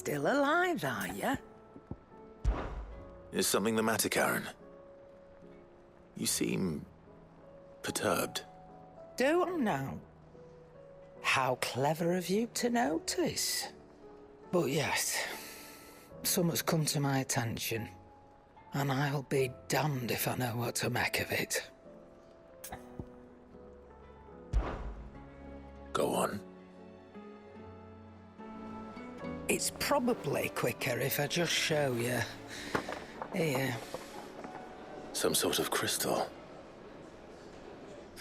Still alive, are you? Is something the matter, Karen? You seem perturbed. Don't know. How clever of you to notice. But yes, something's come to my attention, and I'll be damned if I know what to make of it. Go on. It's probably quicker if I just show you. Here. Some sort of crystal.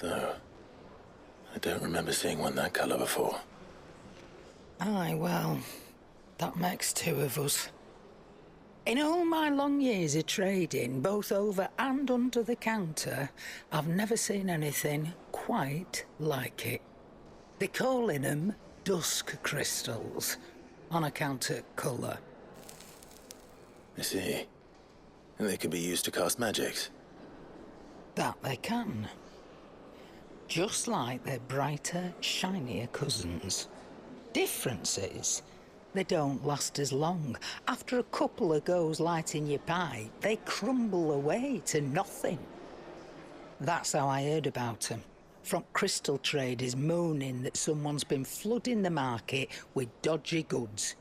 Though, I don't remember seeing one that colour before. Aye, well, that makes two of us. In all my long years of trading, both over and under the counter, I've never seen anything quite like it. They're calling them dusk crystals, on account of colour. I see. And they can be used to cast magics. That they can. Just like their brighter, shinier cousins. Difference is, they don't last as long. After a couple of goes lighting your pipe, they crumble away to nothing. That's how I heard about them. From crystal traders moaning that someone's been flooding the market with dodgy goods.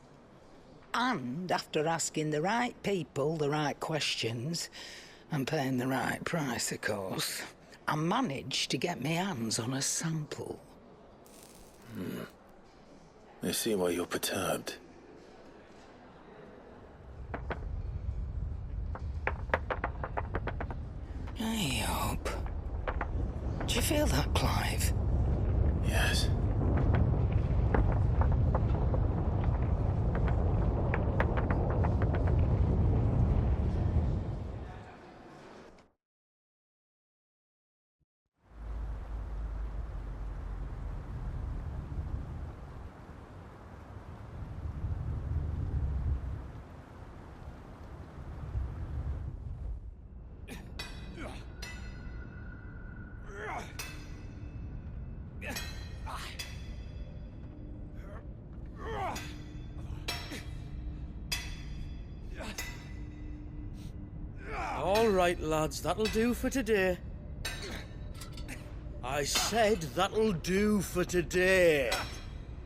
And after asking the right people the right questions, and paying the right price, of course, I managed to get my hands on a sample. I see why you're perturbed. I hope. Do you feel that, Clive? Yes. All right, lads, that'll do for today. I said that'll do for today.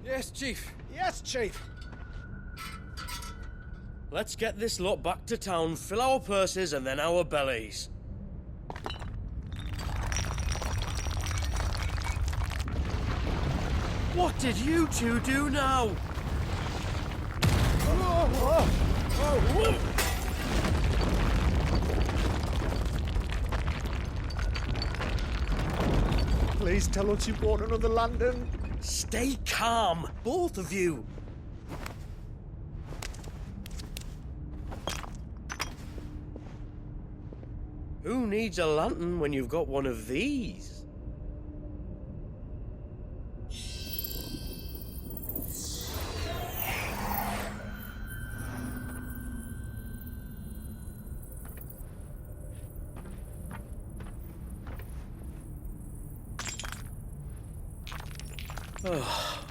Yes, Chief. Yes, Chief. Let's get this lot back to town, fill our purses and then our bellies. What did you two do now? Please tell us you bought another lantern. Stay calm, both of you. Who needs a lantern when you've got one of these?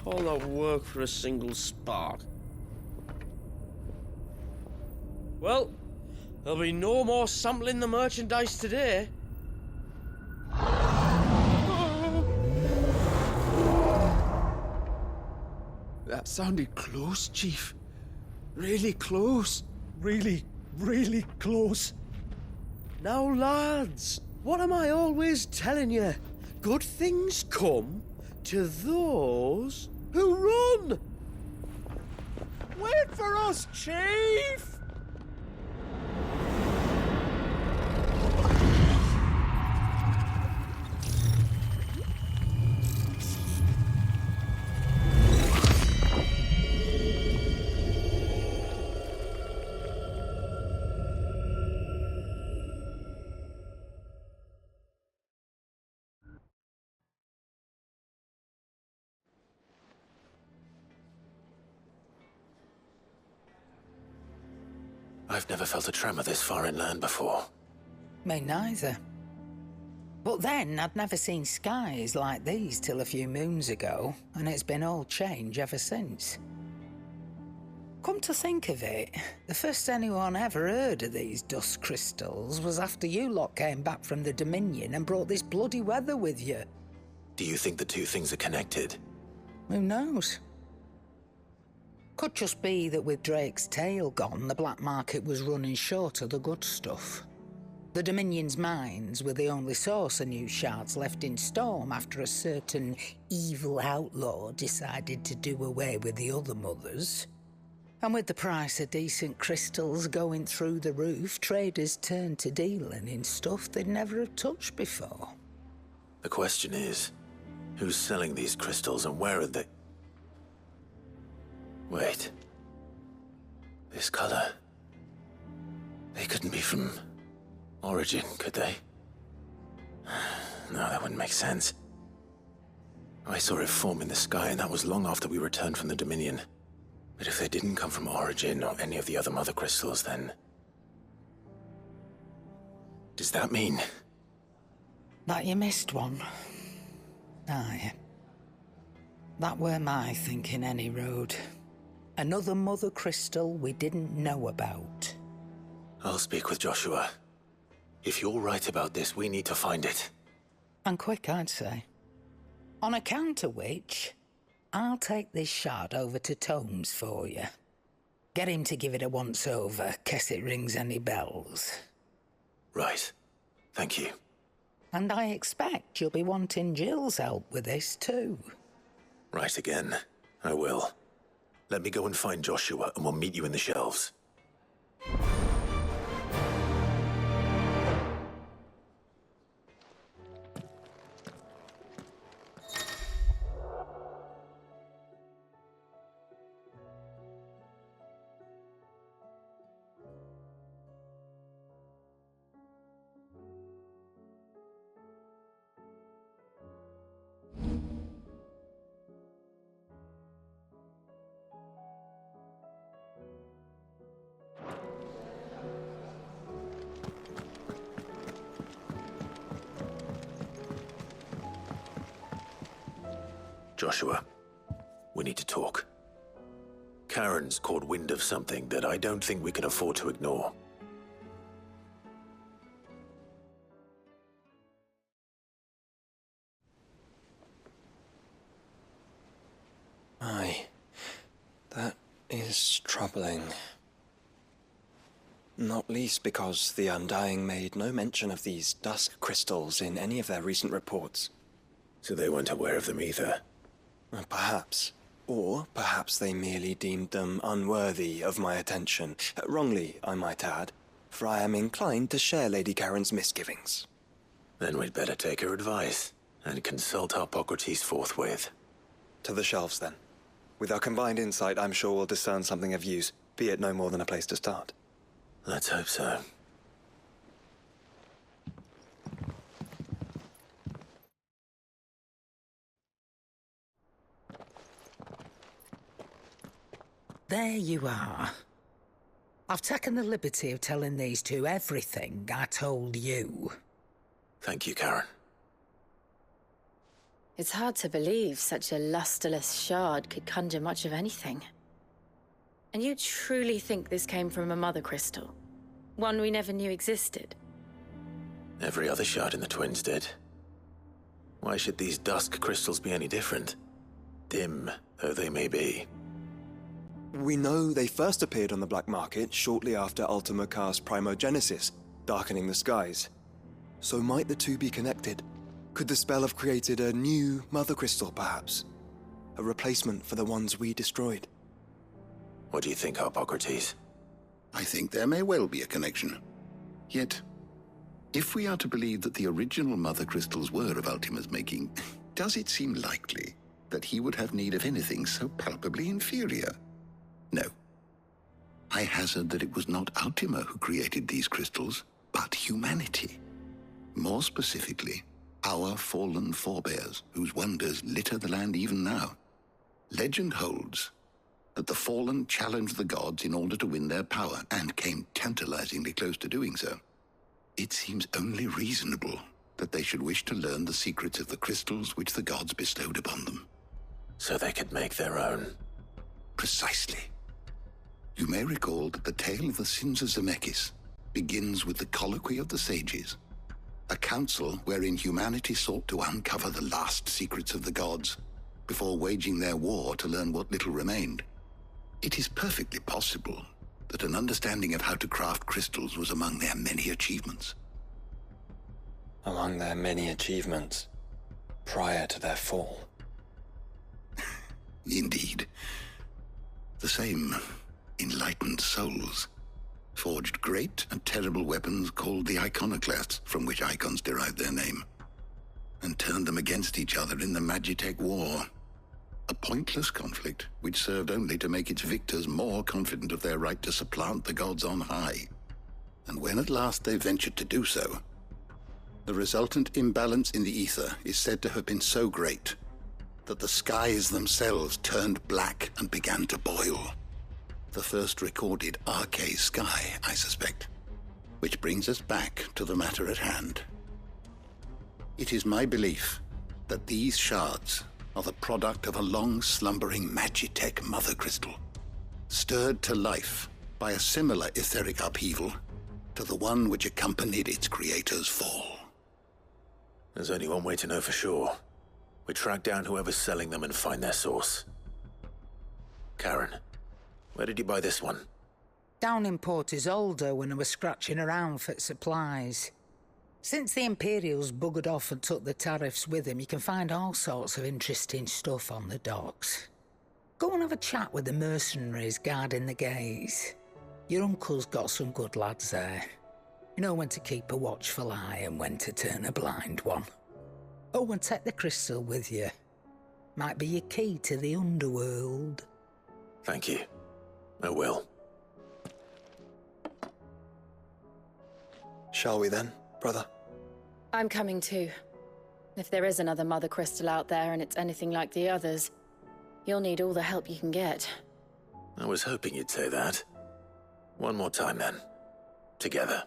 All that work for a single spark. Well, there'll be no more sampling the merchandise today. That sounded close, Chief. Really close. Really, really close. Now, lads, what am I always telling you? Good things come to those who run! Wait for us, Chief! I've never felt a tremor this far inland before. Me neither. But then, I'd never seen skies like these till a few moons ago, and it's been all change ever since. Come to think of it, the first anyone ever heard of these dust crystals was after you lot came back from the Dominion and brought this bloody weather with you. Do you think the two things are connected? Who knows? Could just be that with Drake's tail gone, the black market was running short of the good stuff. The Dominion's mines were the only source of new shards left in Storm after a certain evil outlaw decided to do away with the other mothers. And with the price of decent crystals going through the roof, traders turned to dealing in stuff they'd never have touched before. The question is, who's selling these crystals and where are they? Wait. This color. They couldn't be from Origin, could they? No, that wouldn't make sense. I saw it form in the sky, and that was long after we returned from the Dominion. But if they didn't come from Origin or any of the other mother crystals, then... does that mean... that you missed one? Aye. That were my thinking, any road. Another mother crystal we didn't know about. I'll speak with Joshua. If you're right about this, we need to find it. And quick, I'd say. On account of which, I'll take this shard over to Tomes for you. Get him to give it a once-over, case it rings any bells. Right. Thank you. And I expect you'll be wanting Jill's help with this, too. Right again. I will. Let me go and find Joshua, and we'll meet you in the shelves. Joshua, we need to talk. Karen's caught wind of something that I don't think we can afford to ignore. Aye, that is troubling. Not least because the Undying made no mention of these dusk crystals in any of their recent reports. So they weren't aware of them either. Perhaps. Or perhaps they merely deemed them unworthy of my attention. Wrongly, I might add, for I am inclined to share Lady Karen's misgivings. Then we'd better take her advice and consult Hippocrates forthwith. To the shelves, then. With our combined insight, I'm sure we'll discern something of use, be it no more than a place to start. Let's hope so. There you are. I've taken the liberty of telling these two everything I told you. Thank you, Karen. It's hard to believe such a lusterless shard could conjure much of anything. And you truly think this came from a mother crystal? One we never knew existed? Every other shard in the Twins did. Why should these dusk crystals be any different? Dim though they may be. We know they first appeared on the black market shortly after Ultima cast Primogenesis, darkening the skies. So might the two be connected? Could the spell have created a new mother crystal, perhaps? A replacement for the ones we destroyed? What do you think, Hippocrates? I think there may well be a connection. Yet, if we are to believe that the original mother crystals were of Ultima's making, does it seem likely that he would have need of anything so palpably inferior? No. I hazard that it was not Ultima who created these crystals, but humanity. More specifically, our fallen forebears, whose wonders litter the land even now. Legend holds that the fallen challenged the gods in order to win their power, and came tantalizingly close to doing so. It seems only reasonable that they should wish to learn the secrets of the crystals which the gods bestowed upon them. So they could make their own. Precisely. You may recall that the tale of the sins of Zemeckis begins with the colloquy of the sages, a council wherein humanity sought to uncover the last secrets of the gods before waging their war to learn what little remained. It is perfectly possible that an understanding of how to craft crystals was among their many achievements. Among their many achievements, prior to their fall. Indeed. The same enlightened souls forged great and terrible weapons called the iconoclasts, from which icons derived their name, and turned them against each other in the Magitech War. A pointless conflict which served only to make its victors more confident of their right to supplant the gods on high. And when at last they ventured to do so, the resultant imbalance in the ether is said to have been so great that the skies themselves turned black and began to boil. The first recorded arcane sky, I suspect. Which brings us back to the matter at hand. It is my belief that these shards are the product of a long-slumbering Magitech mother crystal, stirred to life by a similar etheric upheaval to the one which accompanied its creator's fall. There's only one way to know for sure. We track down whoever's selling them and find their source. Karen, where did you buy this one? Down in Port Isolde when I was scratching around for supplies. Since the Imperials buggered off and took the tariffs with them, you can find all sorts of interesting stuff on the docks. Go and have a chat with the mercenaries guarding the gates. Your uncle's got some good lads there. You know when to keep a watchful eye and when to turn a blind one. Oh, and take the crystal with you. Might be your key to the underworld. Thank you. I will. Shall we then, brother? I'm coming too. If there is another mother crystal out there and it's anything like the others, you'll need all the help you can get. I was hoping you'd say that. One more time then. Together.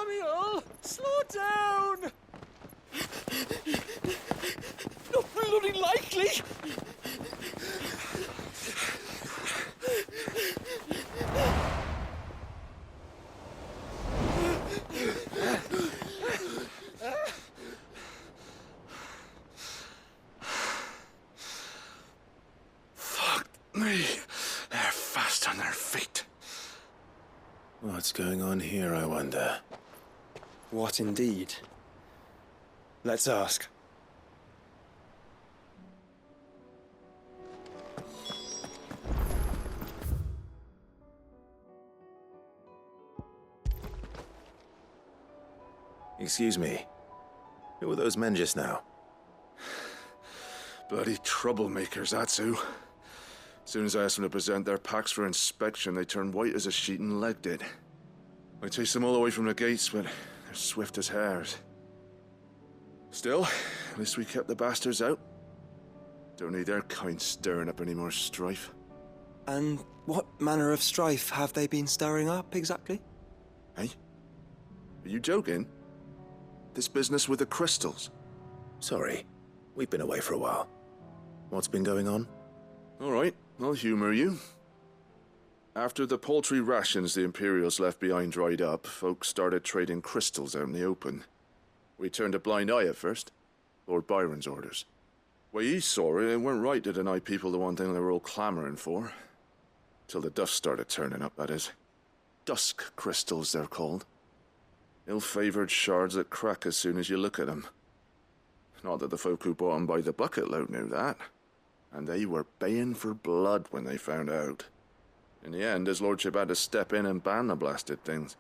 Samuel, slow down! Not bloody likely! Fuck me. They're fast on their feet. What's going on here, I wonder? What indeed? Let's ask. Excuse me. Who were those men just now? Bloody troublemakers, that's who. As soon as I asked them to present their packs for inspection, they turned white as a sheet and legged it. I chased them all away from the gates, but they're swift as hares. Still, at least we kept the bastards out. Don't need their kind stirring up any more strife. And what manner of strife have they been stirring up, exactly? Hey? Are you joking? This business with the crystals? Sorry. We've been away for a while. What's been going on? All right, I'll humor you. After the paltry rations the Imperials left behind dried up, folks started trading crystals out in the open. We turned a blind eye at first. Lord Byron's orders. Way he saw it, it weren't right to deny people the one thing they were all clamoring for. Till the dust started turning up, that is. Dusk crystals, they're called. Ill-favored shards that crack as soon as you look at them. Not that the folk who bought them by the bucket load knew that. And they were baying for blood when they found out. In the end, his lordship had to step in and ban the blasted things.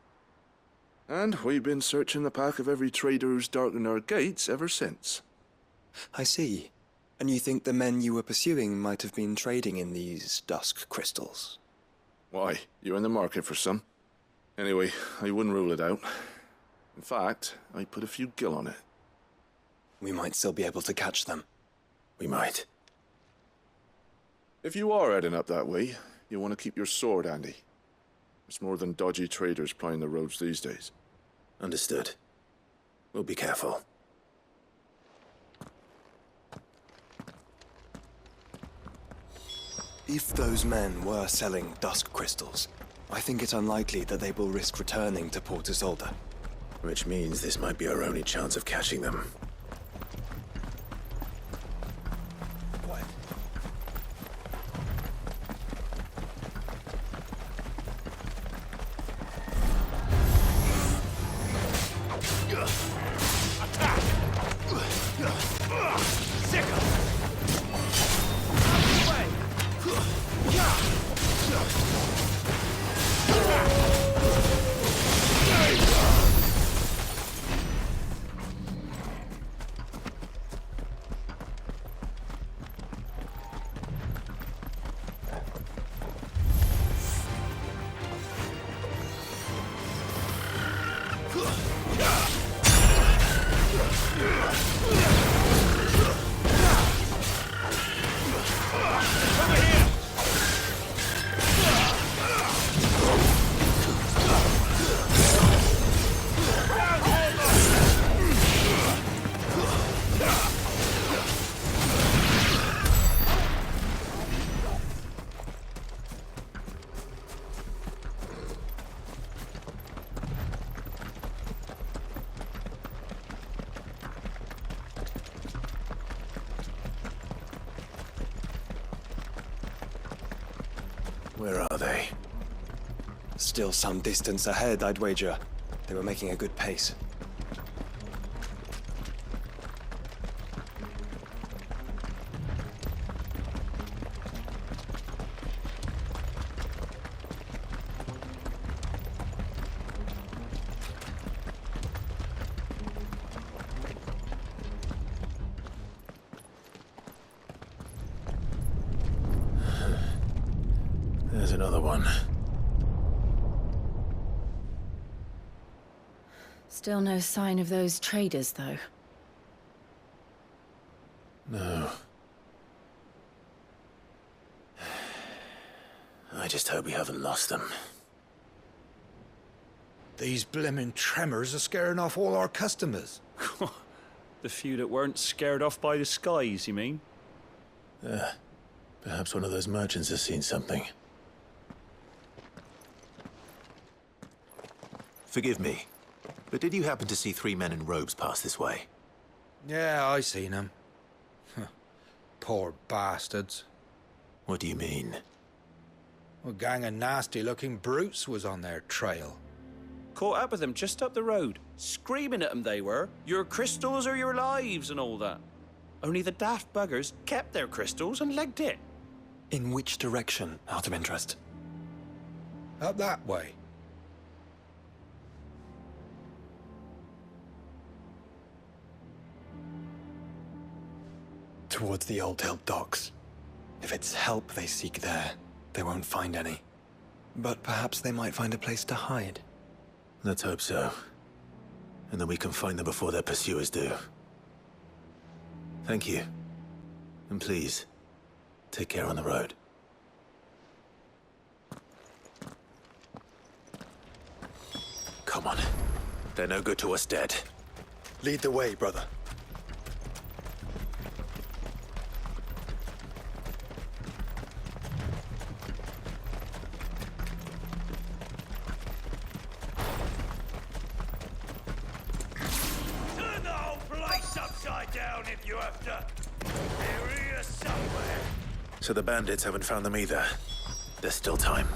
And we've been searching the pack of every trader who's darkened our gates ever since. I see. And you think the men you were pursuing might have been trading in these dusk crystals? Why? You in the market for some? Anyway, I wouldn't rule it out. In fact, I put a few gil on it. We might still be able to catch them. We might. If you are heading up that way, you want to keep your sword handy. It's more than dodgy traders plying the roads these days. Understood. We'll be careful. If those men were selling dusk crystals, I think it unlikely that they will risk returning to Port Isolde. Which means this might be our only chance of catching them. Quiet. Where are they? Still some distance ahead, I'd wager. They were making a good pace. There's another one. Still no sign of those traders, though. No. I just hope we haven't lost them. These blimmin' tremors are scaring off all our customers. The few that weren't scared off by the skies, you mean? Perhaps one of those merchants has seen something. Forgive me, but did you happen to see 3 men in robes pass this way? Yeah, I seen them. Poor bastards. What do you mean? A gang of nasty-looking brutes was on their trail. Caught up with them just up the road, screaming at them they were, "Your crystals are your lives," and all that. Only the daft buggers kept their crystals and legged it. In which direction, out of interest? Up that way. Towards the Old Hill docks. If it's help they seek there, they won't find any. But perhaps they might find a place to hide. Let's hope so. And then we can find them before their pursuers do. Thank you. And please, take care on the road. Come on. They're no good to us dead. Lead the way, brother. Turn the whole place upside down if you have to. They're here somewhere. So the bandits haven't found them either. There's still time.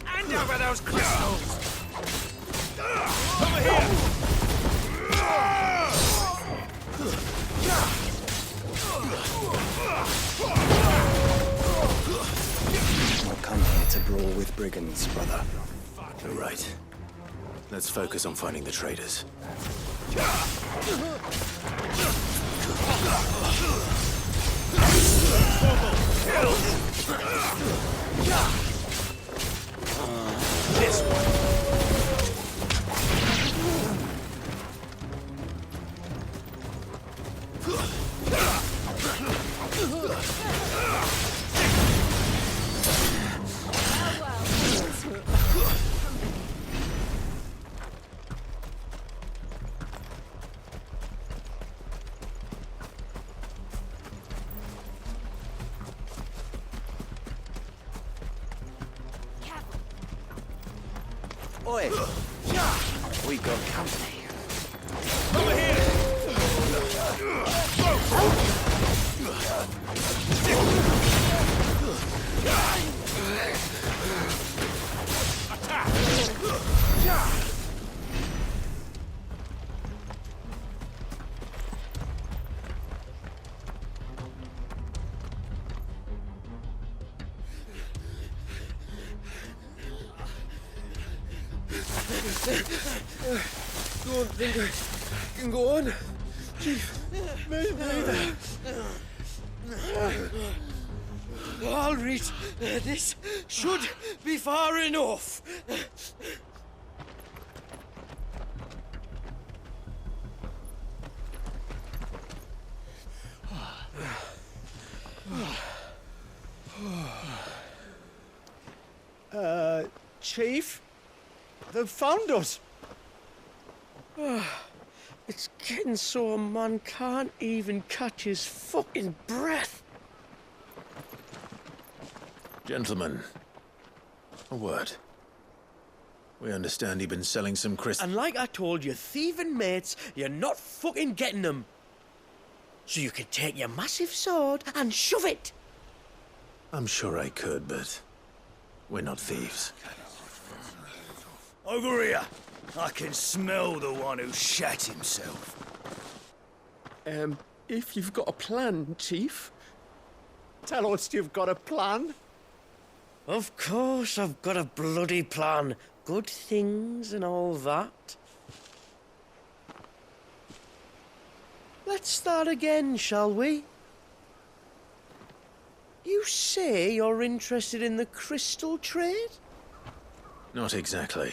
Hand over those crystals! Over here! Not come here to brawl with brigands, brother. You're right. Let's focus on finding the traders. This one. Oi! We got company. Over here! Don't think I can go on. Chief, maybe. I'll reach. This should be far enough. Chief? They've found us. It's getting so a man can't even catch his fucking breath. Gentlemen, a word. We understand you've been selling some crystals. And like I told your thieving mates, you're not fucking getting them. So you can take your massive sword and shove it. I'm sure I could, but we're not thieves. Over here. I can smell the one who shat himself. If you've got a plan, Chief, tell us you've got a plan. Of course I've got a bloody plan. Good things and all that. Let's start again, shall we? You say you're interested in the crystal trade? Not exactly.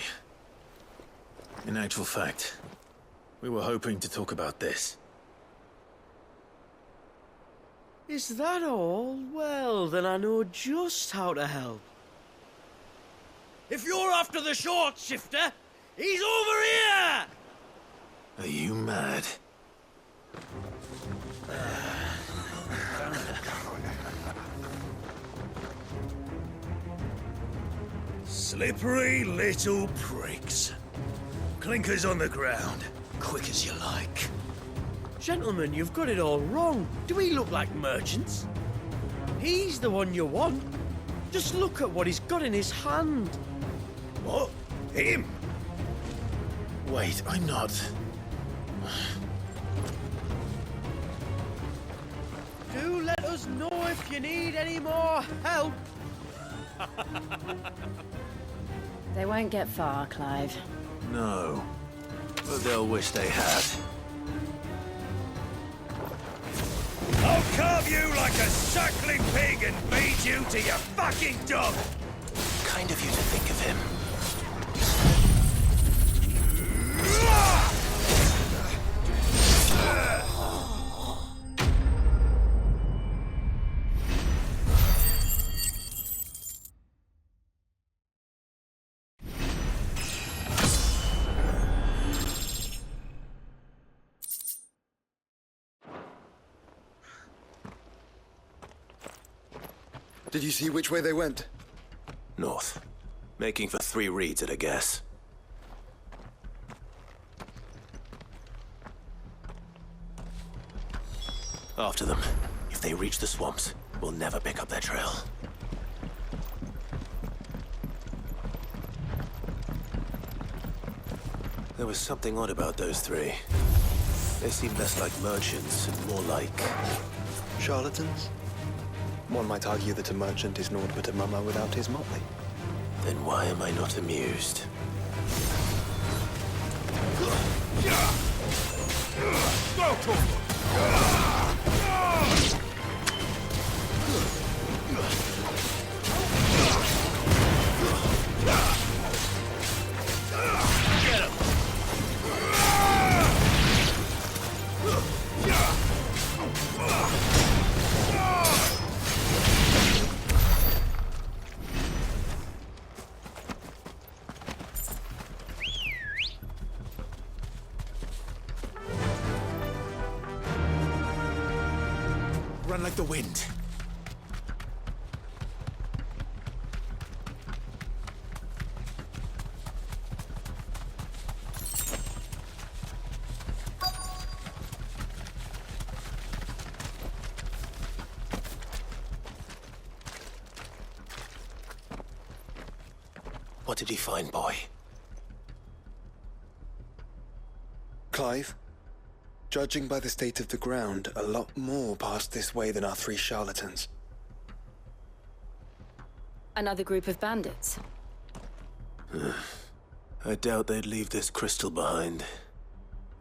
In actual fact, we were hoping to talk about this. Is that all? Well, then I know just how to help. If you're after the short shifter, he's over here! Are you mad? Slippery little pricks. Clinkers on the ground, quick as you like. Gentlemen, you've got it all wrong. Do we look like merchants? He's the one you want. Just look at what he's got in his hand. What? Him? Wait, I'm not. Do let us know if you need any more help. They won't get far, Clive. No, but they'll wish they had. I'll carve you like a suckling pig and feed you to your fucking dog! Kind of you to think of him. Did you see which way they went? North. Making for 3 reads at a guess. After them. If they reach the swamps, we'll never pick up their trail. There was something odd about those 3. They seem less like merchants and more like... Charlatans? One might argue that a merchant is naught but a mummer without his motley. Then why am I not amused? Run like the wind. What did he find, boy? Clive? Judging by the state of the ground, a lot more passed this way than our 3 charlatans. Another group of bandits. I doubt they'd leave this crystal behind.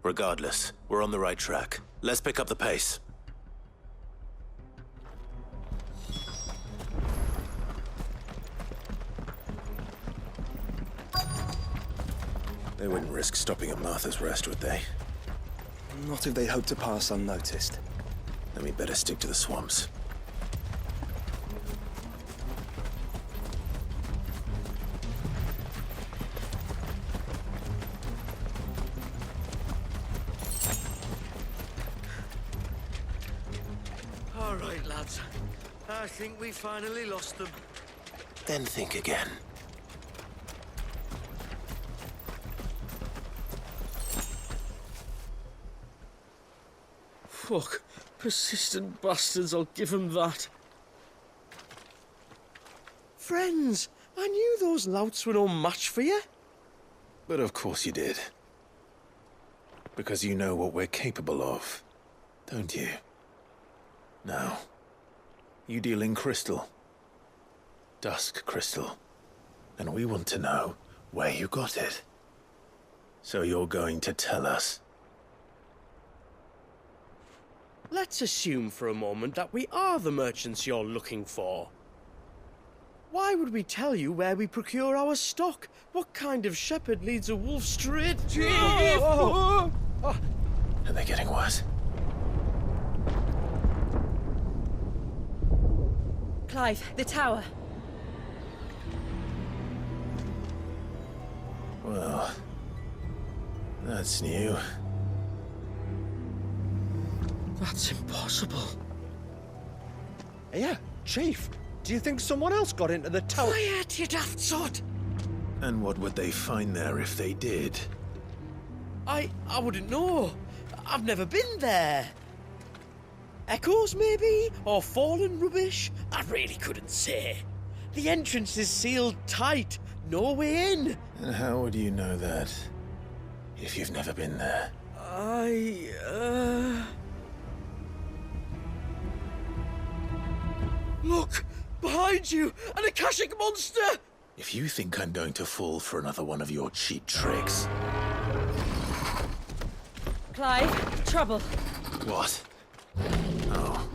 Regardless, we're on the right track. Let's pick up the pace. They wouldn't risk stopping at Martha's Rest, would they? Not if they hope to pass unnoticed. Then we better stick to the swamps. All right, lads. I think we finally lost them. Then think again. Fuck. Persistent bastards, I'll give them that. Friends, I knew those louts were no match for you. But of course you did. Because you know what we're capable of, don't you? Now, you deal in crystal. Dusk crystal. And we want to know where you got it. So you're going to tell us. Let's assume for a moment that we are the merchants you're looking for. Why would we tell you where we procure our stock? What kind of shepherd leads a wolf straight? Are they getting worse? Clive, the tower. Well, that's new. That's impossible. Yeah, Chief. Do you think someone else got into the tower? Quiet, you daft sot! And what would they find there if they did? I wouldn't know. I've never been there. Echoes, maybe? Or fallen rubbish? I really couldn't say. The entrance is sealed tight. No way in. And how would you know that? If you've never been there? Look! Behind you! An Akashic monster! If you think I'm going to fall for another one of your cheap tricks... Clive, trouble. What? Oh.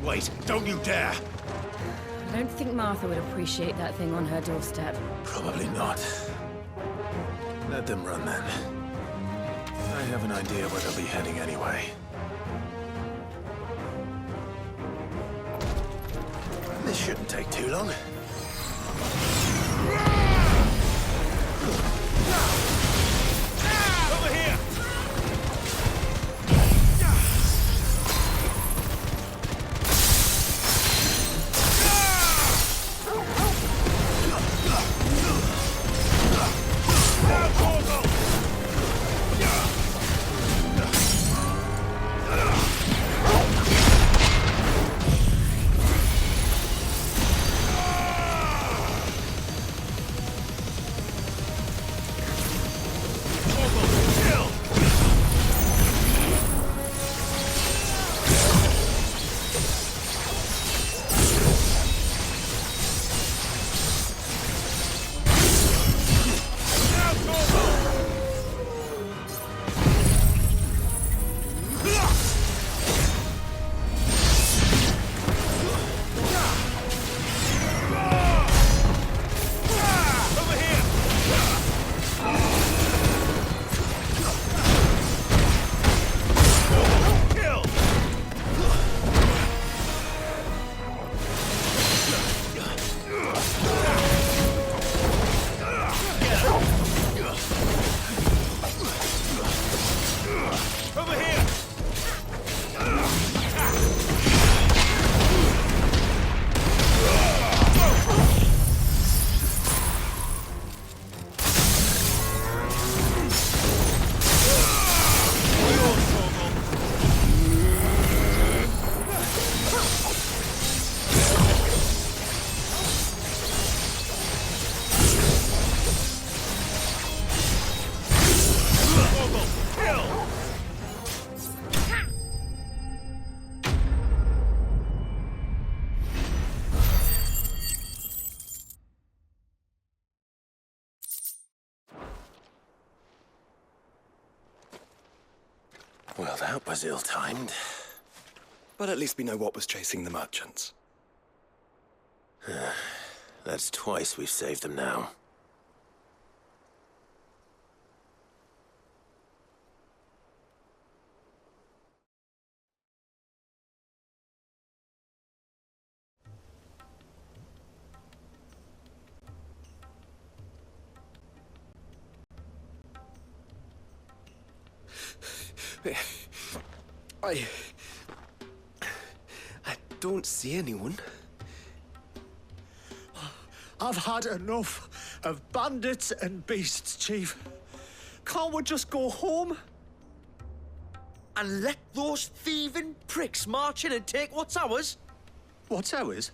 Wait, don't you dare! I don't think Martha would appreciate that thing on her doorstep. Probably not. Let them run then. I have an idea where they'll be heading anyway. This shouldn't take too long. Over here! Well, that was ill-timed. But at least we know what was chasing the merchants. That's twice we've saved them now. I don't see anyone. I've had enough of bandits and beasts, Chief. Can't we just go home? And let those thieving pricks march in and take what's ours? What's ours?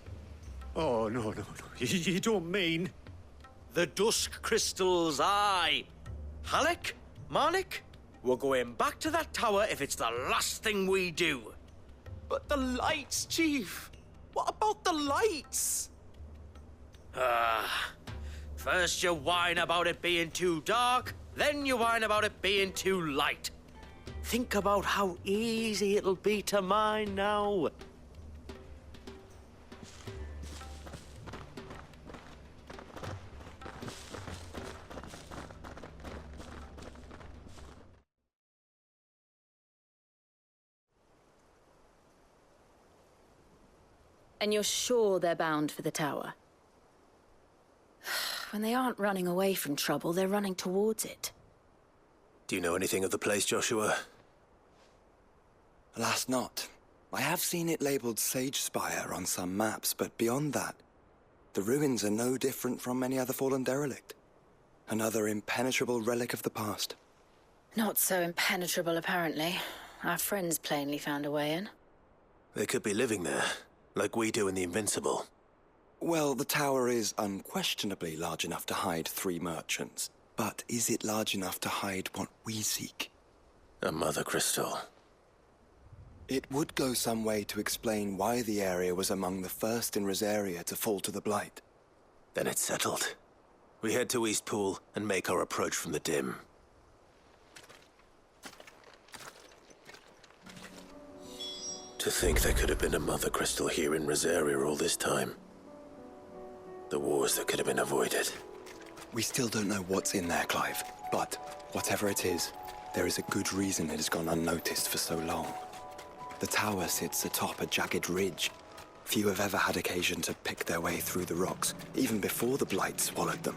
Oh, no. You don't mean... The dusk crystals, aye. Halleck, Marnik, we're going back to that tower if it's the last thing we do. But the lights, Chief. What about the lights? First you whine about it being too dark, then you whine about it being too light. Think about how easy it'll be to mine now. And you're sure they're bound for the tower? When they aren't running away from trouble, they're running towards it. Do you know anything of the place, Joshua? Alas, not. I have seen it labeled Sage Spire on some maps, but beyond that, the ruins are no different from any other fallen derelict. Another impenetrable relic of the past. Not so impenetrable, apparently. Our friends plainly found a way in. They could be living there, like we do in the Invincible. Well, the tower is unquestionably large enough to hide 3 merchants. But is it large enough to hide what we seek? A mother crystal. It would go some way to explain why the area was among the first in Rosaria to fall to the Blight. Then it's settled. We head to Eastpool and make our approach from the dim. To think there could have been a mother crystal here in Rosaria all this time. The wars that could have been avoided. We still don't know what's in there, Clive. But whatever it is, there is a good reason it has gone unnoticed for so long. The tower sits atop a jagged ridge. Few have ever had occasion to pick their way through the rocks, even before the Blight swallowed them.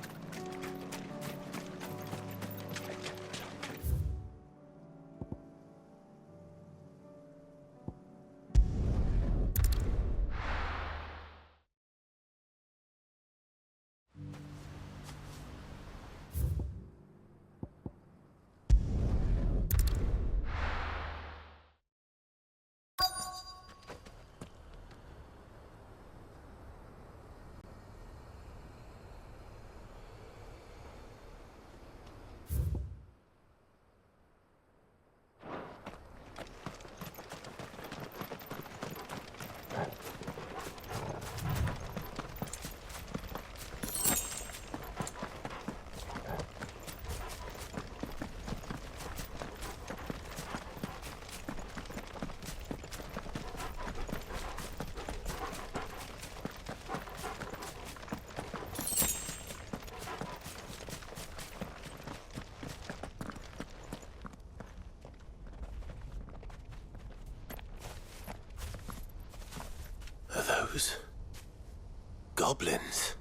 Goblins?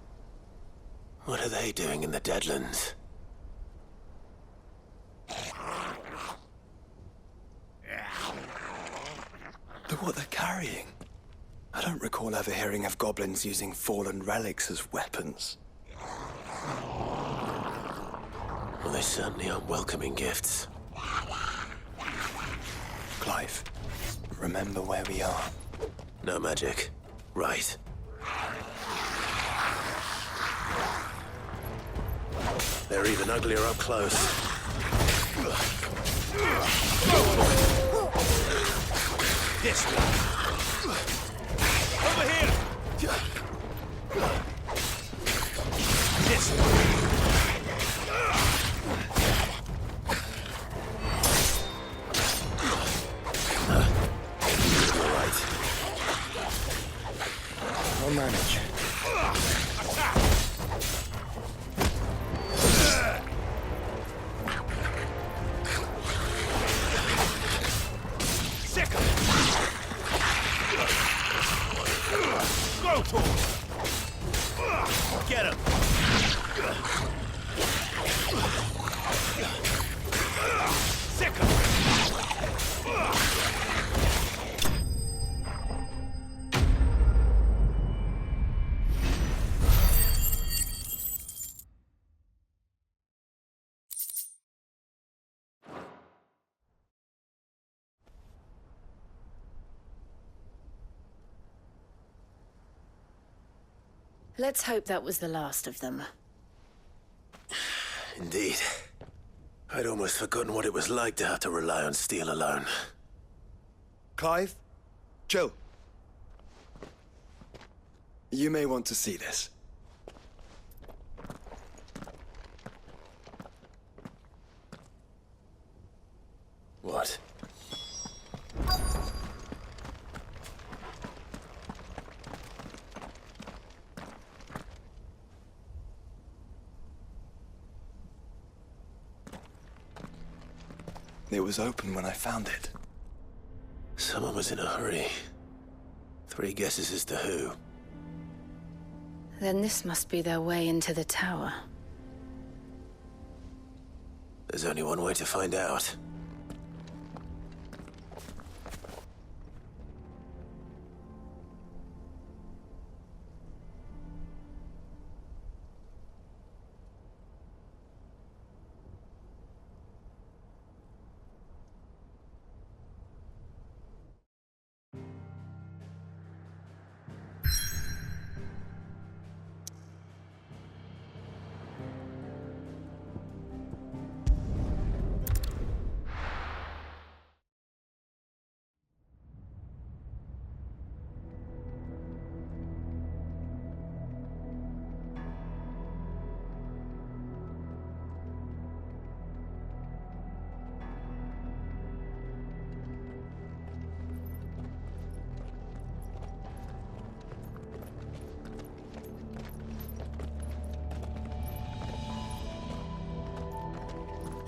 What are they doing in the Deadlands? Look what they're carrying. I don't recall ever hearing of goblins using fallen relics as weapons. Well, they certainly aren't welcoming gifts. Clive, remember where we are. No magic. Right. They're even uglier up close. This way. Over here. This way. Let's hope that was the last of them. Indeed. I'd almost forgotten what it was like to have to rely on steel alone. Clive, chill. You may want to see this. What? It was open when I found it. Someone was in a hurry. 3 guesses as to who. Then this must be their way into the tower. There's only one way to find out.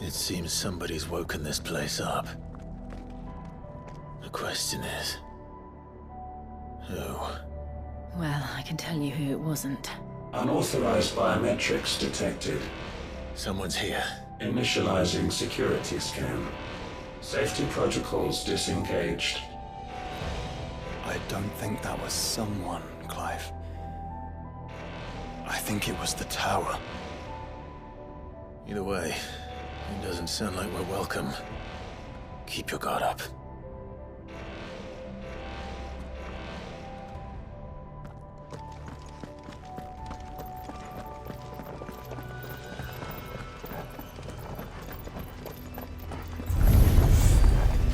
It seems somebody's woken this place up. The question is... who? Well, I can tell you who it wasn't. Unauthorized biometrics detected. Someone's here. Initializing security scan. Safety protocols disengaged. I don't think that was someone, Clive. I think it was the tower. Either way, it doesn't sound like we're welcome. Keep your guard up.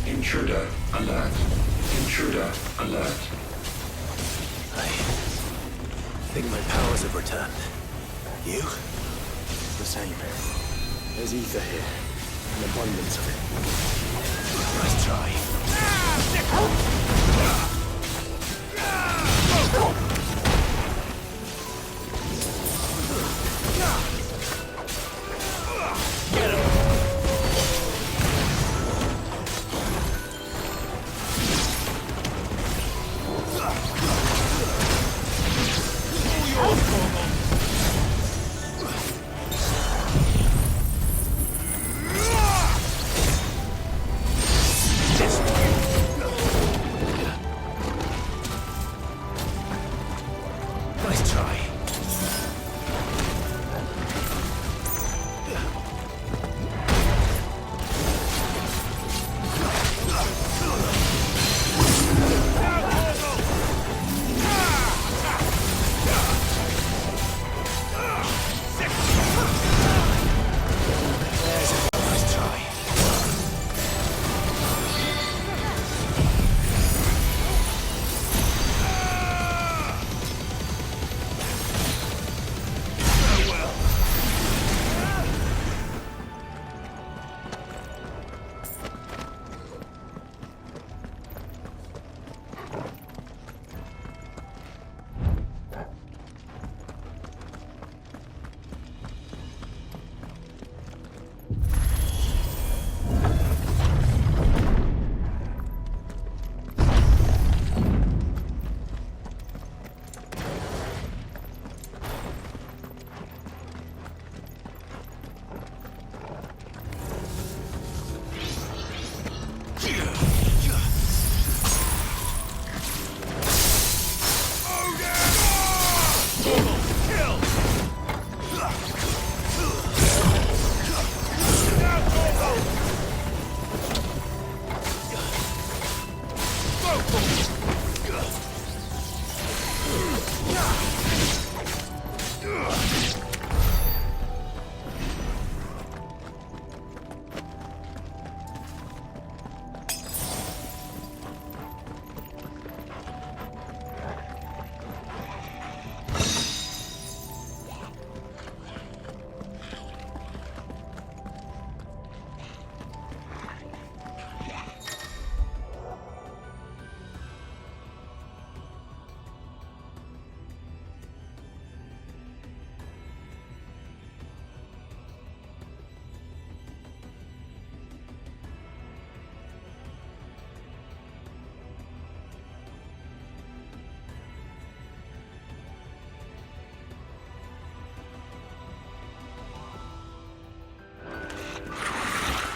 Intruder alert. Intruder alert. I think my powers have returned. You? The same. There's ether here. An abundance of it. Nice try. Get him!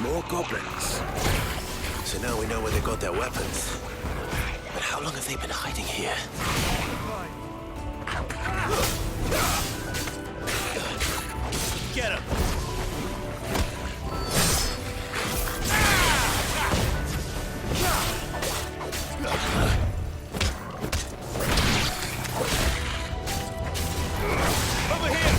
More goblins. So now we know where they got their weapons. But how long have they been hiding here? Get him! Over here!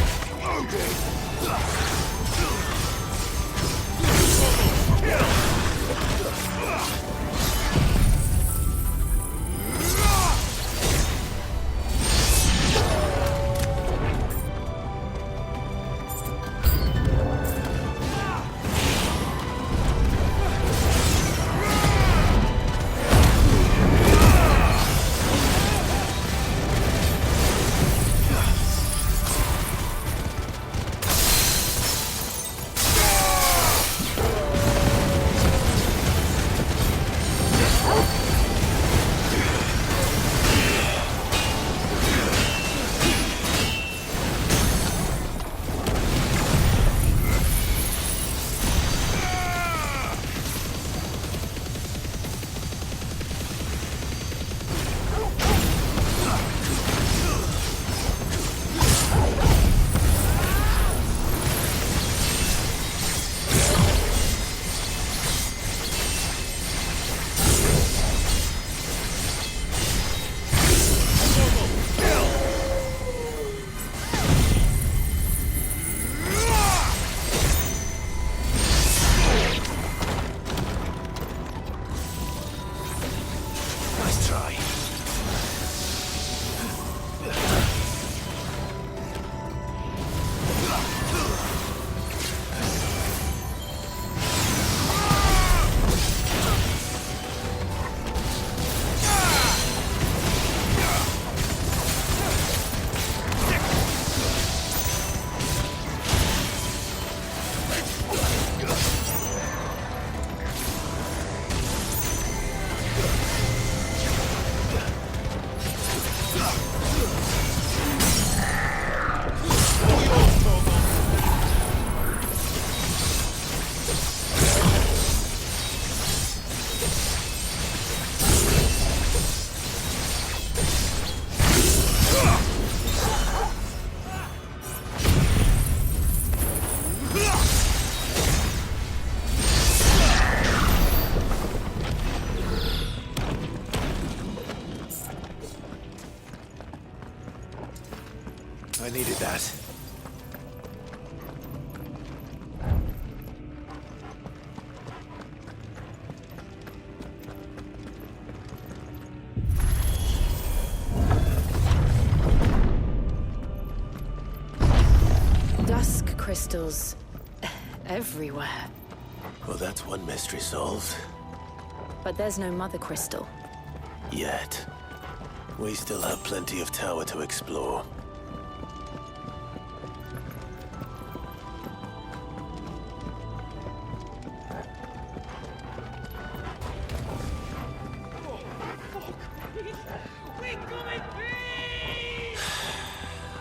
I needed that. Dusk crystals everywhere. Well, that's one mystery solved. But there's no mother crystal. Yet. We still have plenty of tower to explore.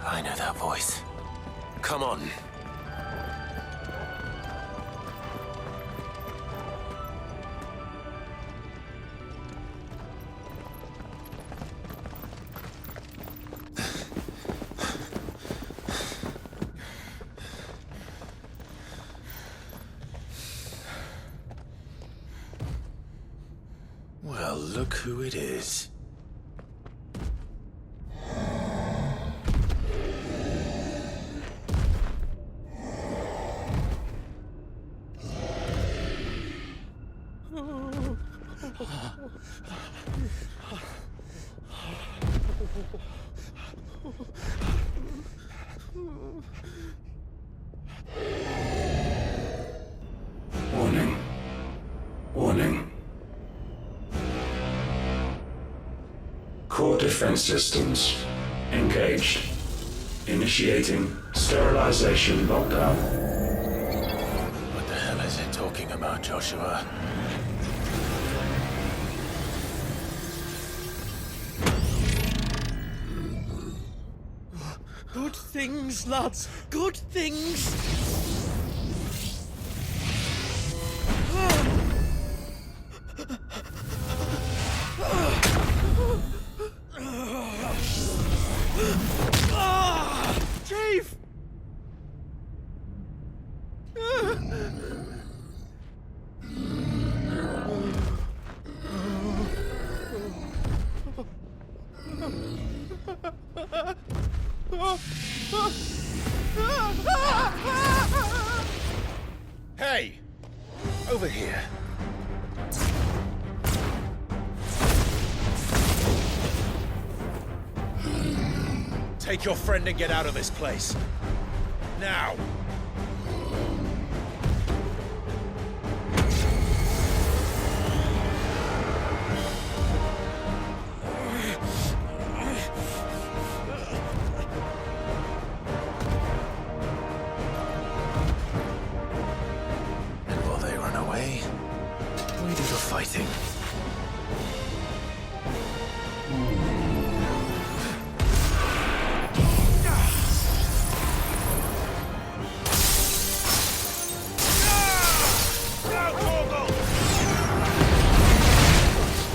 I know that voice. Come on. Well, look who it is. Warning. Warning. Core defense systems engaged. Initiating sterilization lockdown. What the hell is it talking about, Joshua? Good things, lads. Good things. Hey! Over here. Take your friend and get out of this place. Now! And while they run away, we do the fighting.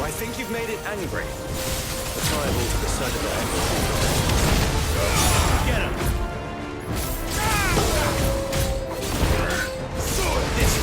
I think you've made it angry. The fireball to the side of the head. Get him! Sword this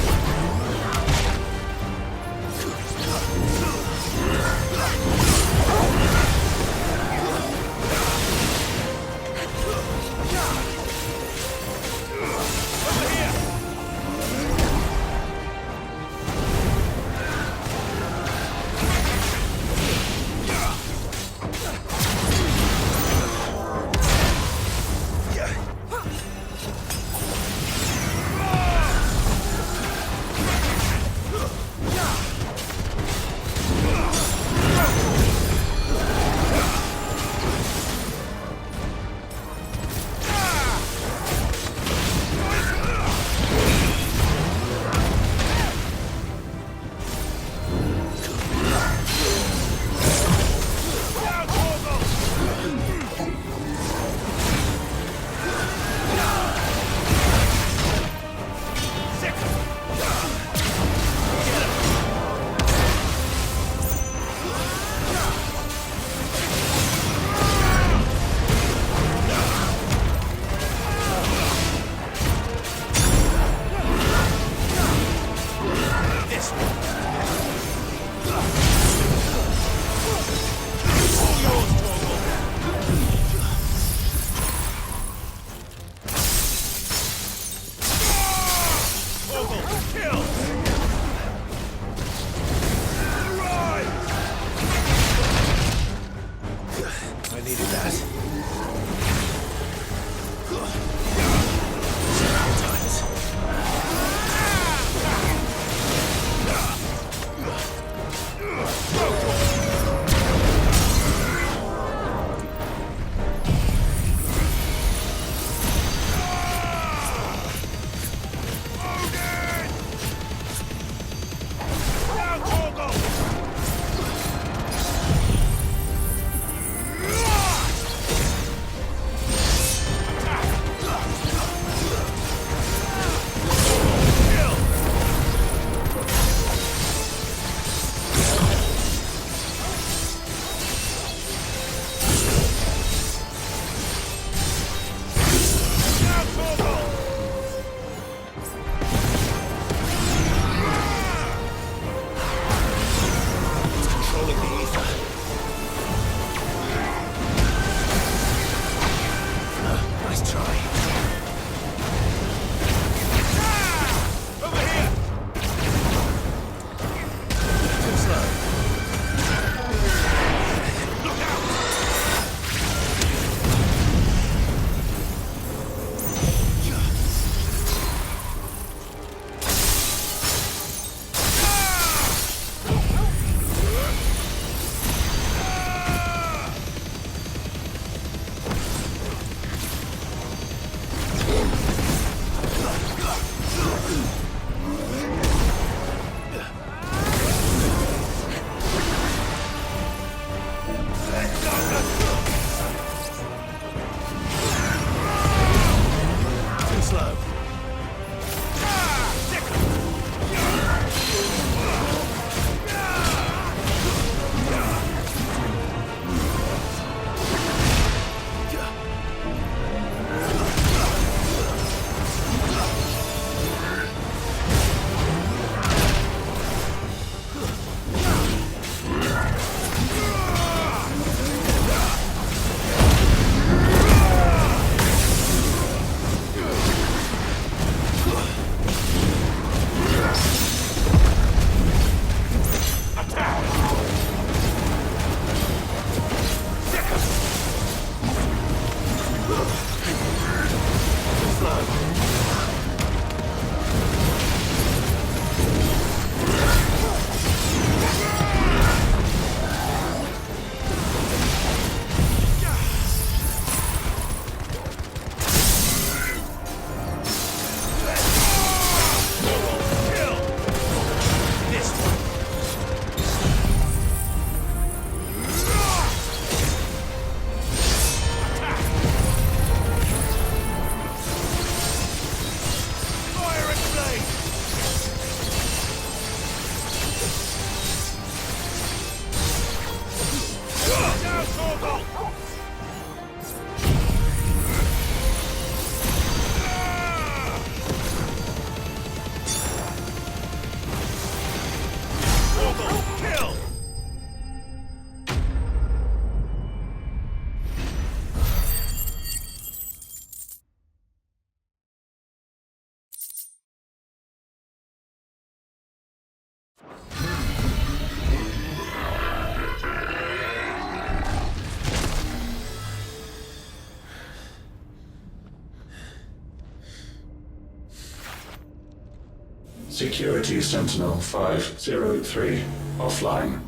Security Sentinel 503 offline.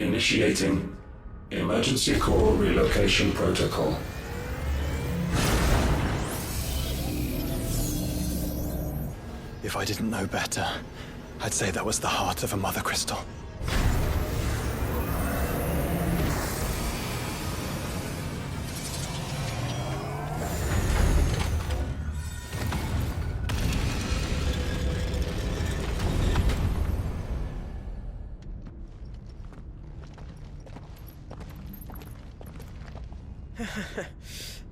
Initiating Emergency Core Relocation Protocol. If I didn't know better, I'd say that was the heart of a mother crystal.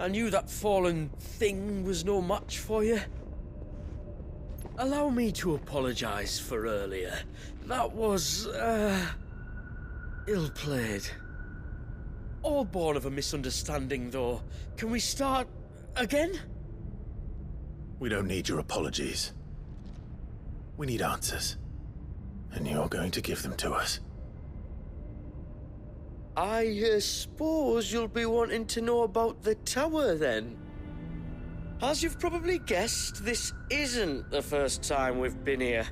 I knew that fallen thing was no match for you. Allow me to apologize for earlier. That was, ill-played. All born of a misunderstanding, though. Can we start again? We don't need your apologies. We need answers. And you're going to give them to us. I suppose you'll be wanting to know about the tower, then? As you've probably guessed, this isn't the first time we've been here.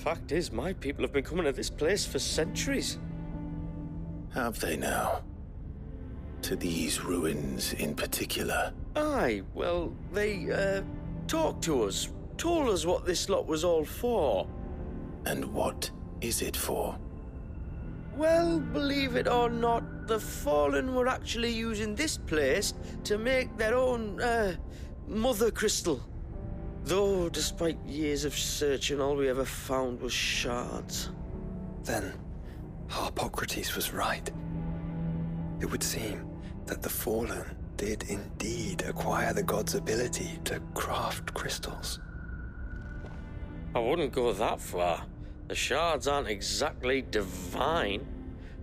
Fact is, my people have been coming to this place for centuries. Have they now? To these ruins in particular? Aye, well, they, talked to us, told us what this lot was all for. And what is it for? Well, believe it or not, the Fallen were actually using this place to make their own, mother crystal. Though, despite years of searching, all we ever found was shards. Then, Harpocrates was right. It would seem that the Fallen did indeed acquire the god's ability to craft crystals. I wouldn't go that far. The shards aren't exactly divine.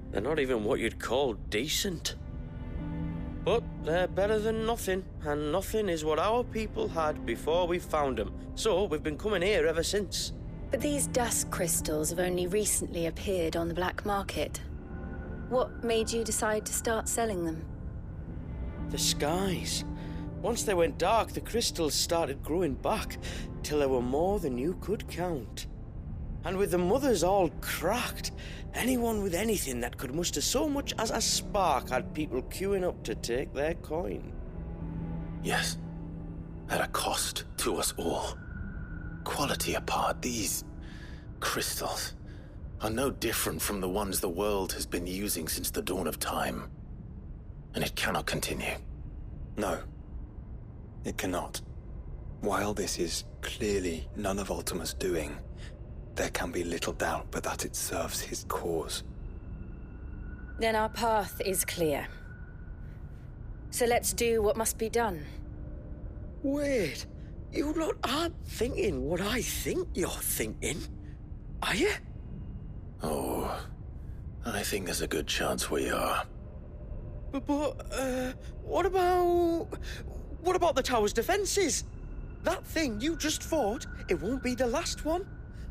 They're not even what you'd call decent. But they're better than nothing, and nothing is what our people had before we found them. So we've been coming here ever since. But these dust crystals have only recently appeared on the black market. What made you decide to start selling them? The skies. Once they went dark, the crystals started growing back, till there were more than you could count. And with the mothers all cracked, anyone with anything that could muster so much as a spark had people queuing up to take their coin. Yes, at a cost to us all. Quality apart, these crystals are no different from the ones the world has been using since the dawn of time. And it cannot continue. No, it cannot. While this is clearly none of Ultima's doing, there can be little doubt but that it serves his cause. Then our path is clear. So let's do what must be done. Wait, you lot aren't thinking what I think you're thinking, are you? Oh, I think there's a good chance we are. But what about the tower's defenses? That thing you just fought, it won't be the last one.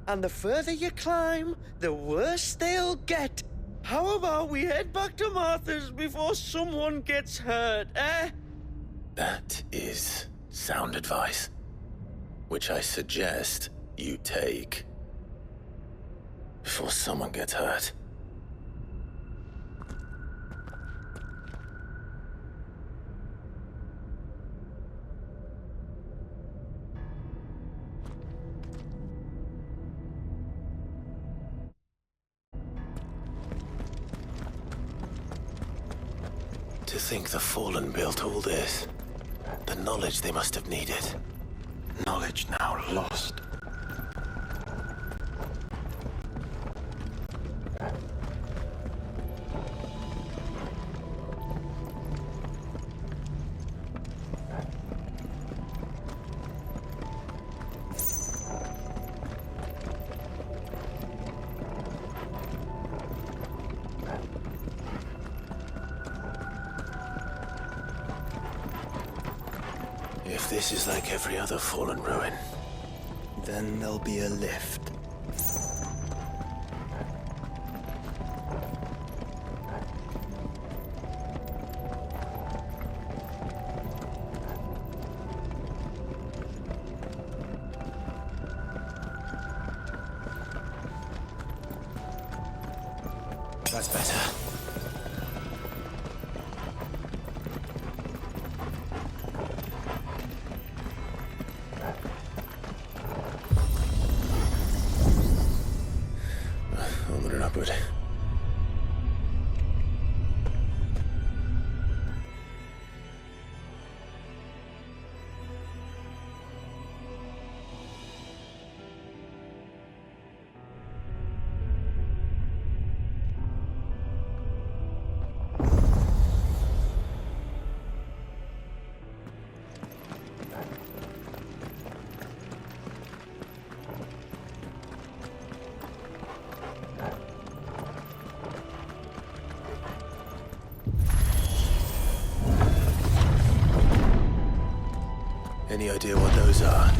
And the further you climb, the worse they'll get. How about we head back to Martha's before someone gets hurt, eh? That is sound advice, which I suggest you take before someone gets hurt. To think the Fallen built all this. The knowledge they must have needed. Knowledge now lost. If this is like every other fallen ruin, then there'll be a lift. That's better. Onward and upward. Any idea what those are?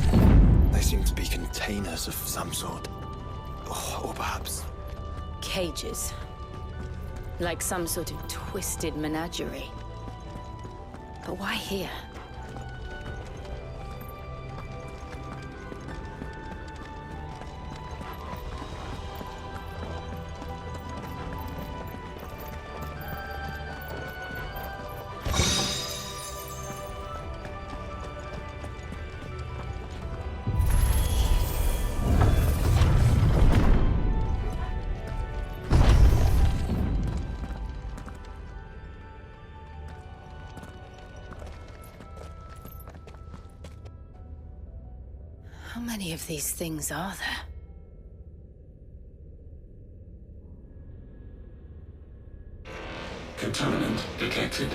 They seem to be containers of some sort. Or perhaps... Cages. Like some sort of twisted menagerie. But why here? How many of these things are there? Contaminant detected.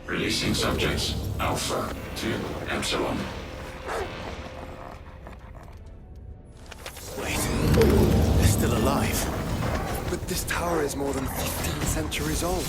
Releasing subjects Alpha to Epsilon. Wait, they're still alive. But this tower is more than 15 centuries old.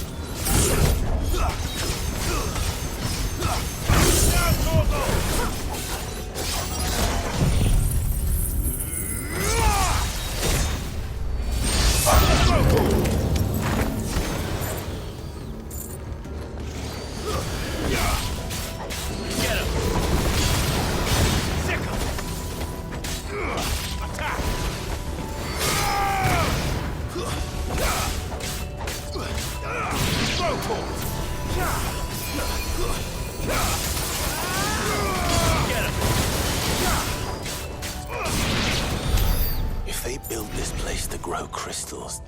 If they build this place to grow crystals,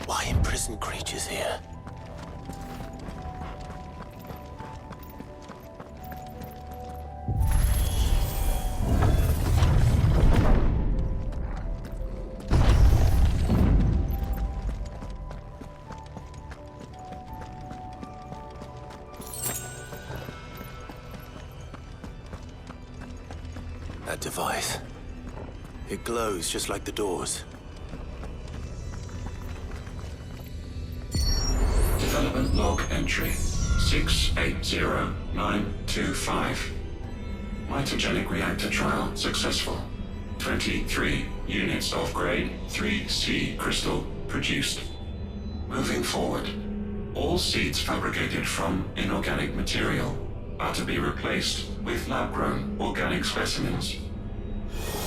why imprison creatures here? That device. It glows just like the doors. Development log entry 680925. Mitogenic reactor trial successful. 23 units of grade 3C crystal produced. Moving forward, all seeds fabricated from inorganic material are to be replaced with lab-grown organic specimens.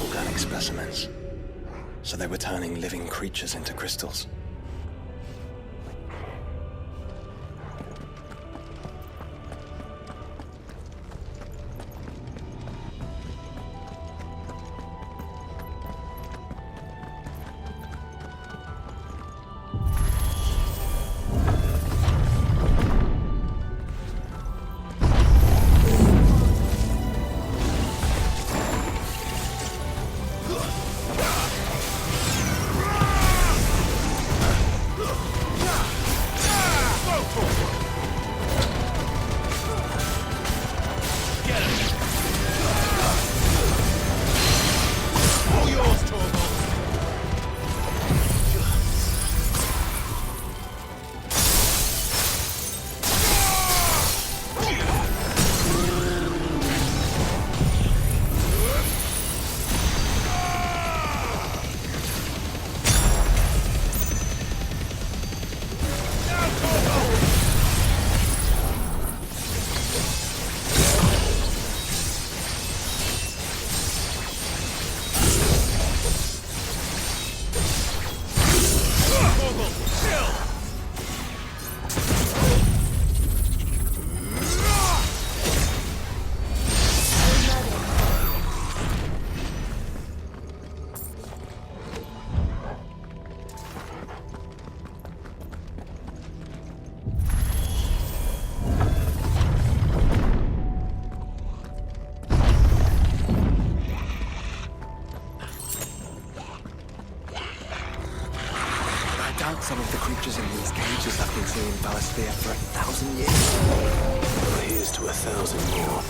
Organic specimens. So they were turning living creatures into crystals. Some of the creatures in these cages have been seen in Valisthea for 1,000 years. Well, here's to 1,000 more.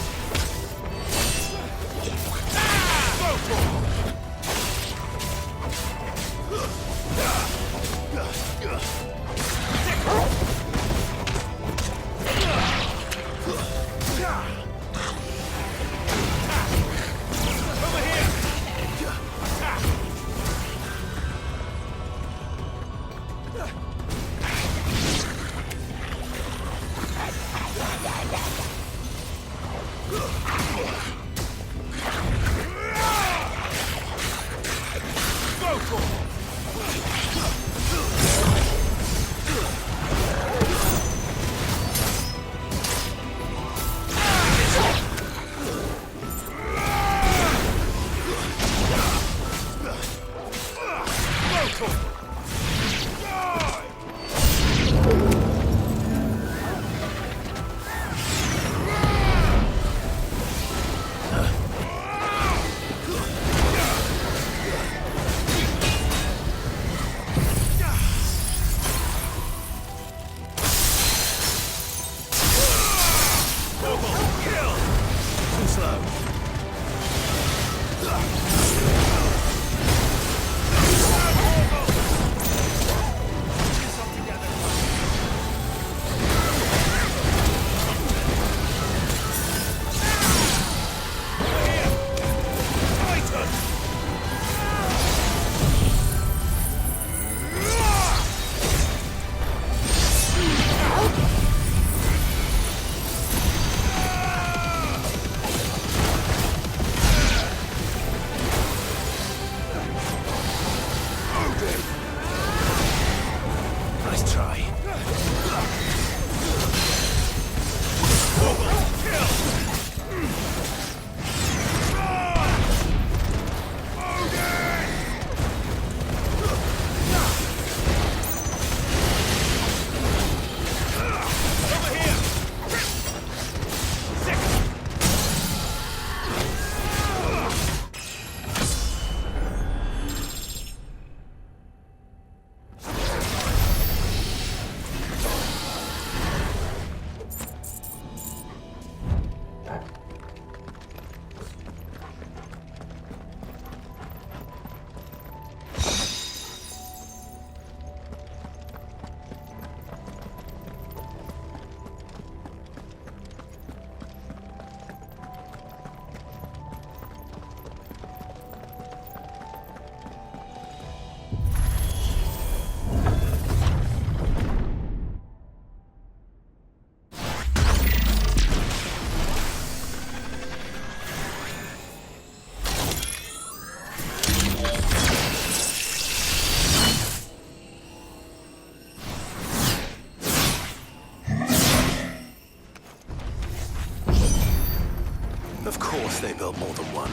Of course they built more than one.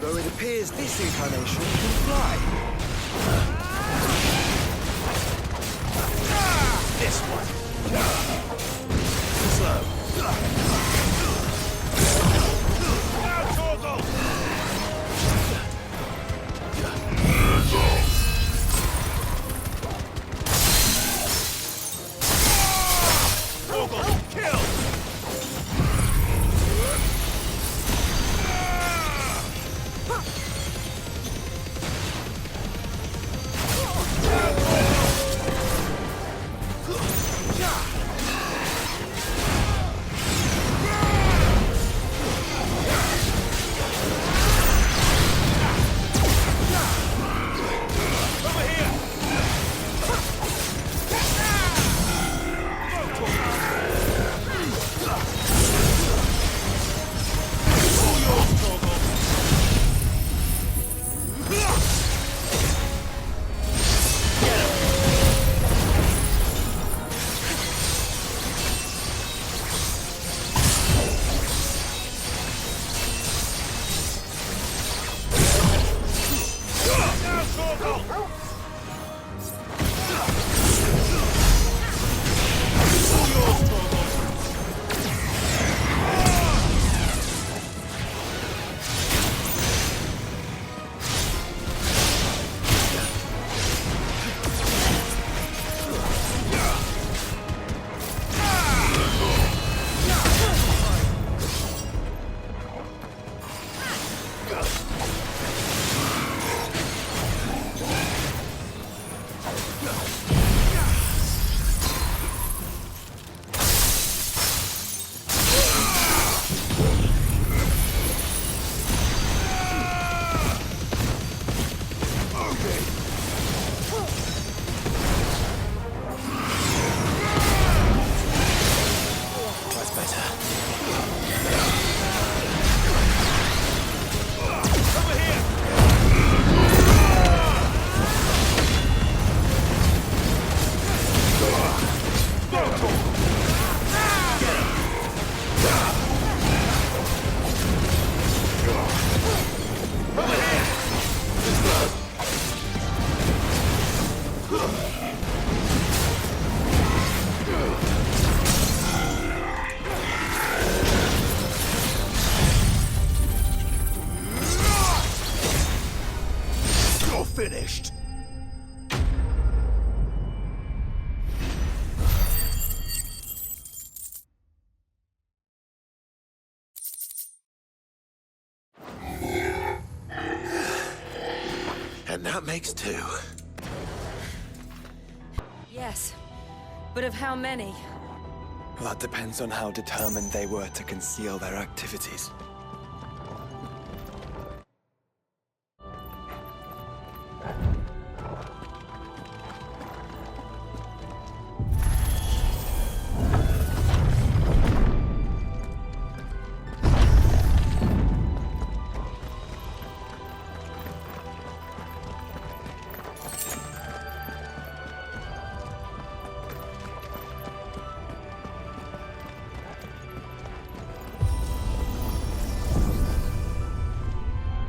Though it appears this incarnation can fly. This one. Slow. finished. And that makes 2. Yes, but of how many? That depends on how determined they were to conceal their activities.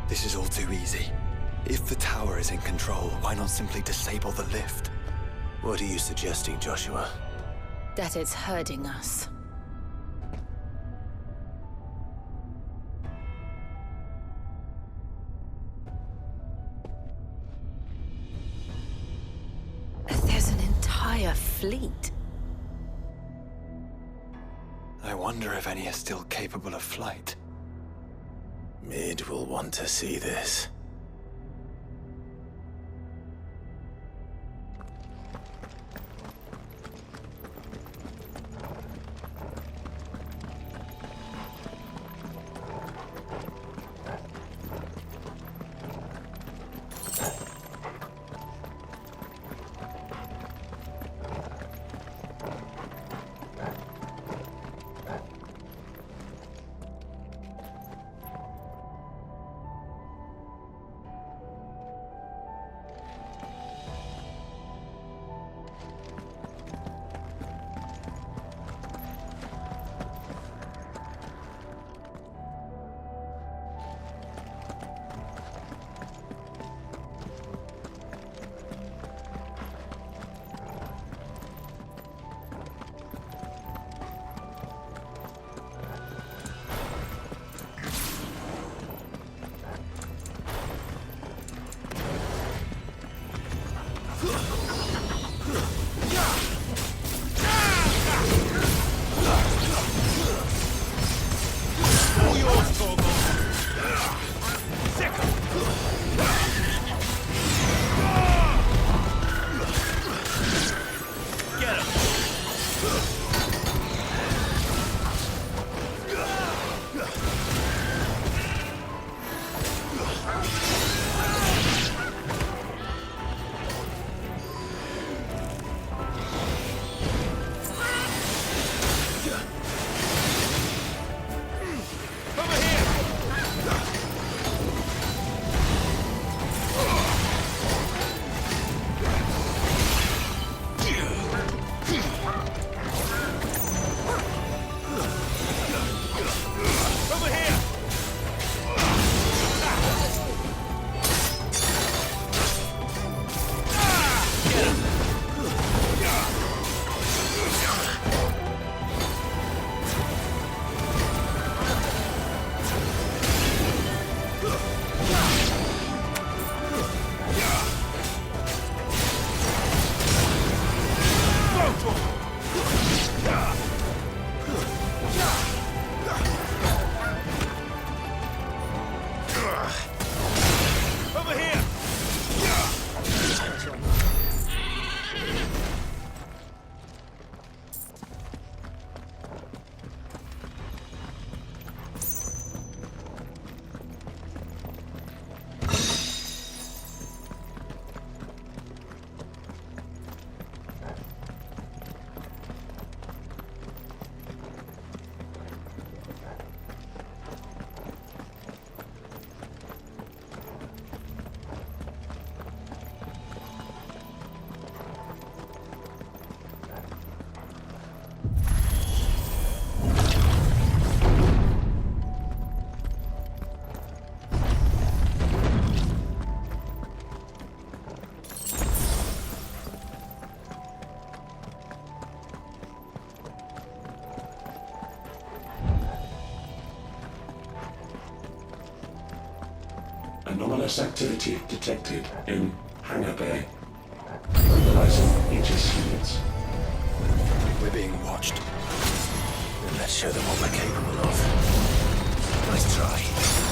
This is all too easy. If the tower is in control, why not simply disable the lift? What are you suggesting, Joshua? That it's hurting us. There's an entire fleet. I wonder if any are still capable of flight. Mid will want to see this. anomalous activity detected in Hangar Bay. Mobilizing Aegis units. We're being watched. Then let's show them what we're capable of. Nice try.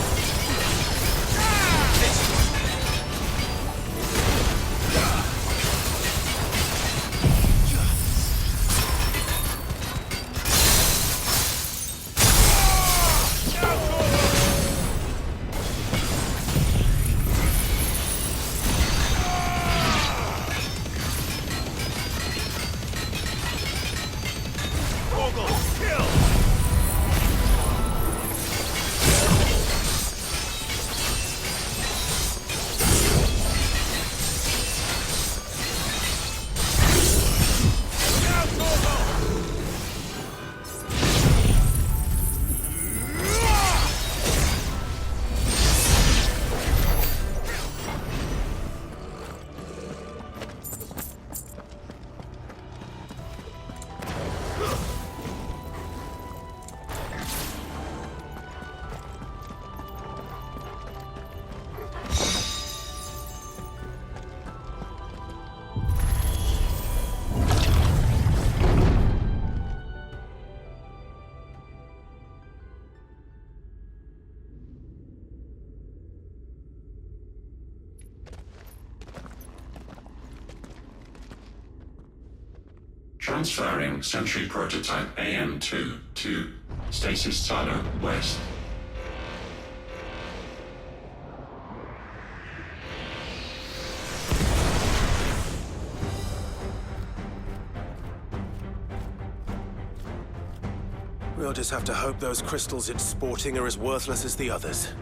Transferring Sentry Prototype AM2 to Stasis Silo West. We'll just have to hope those crystals it's sporting are as worthless as the others.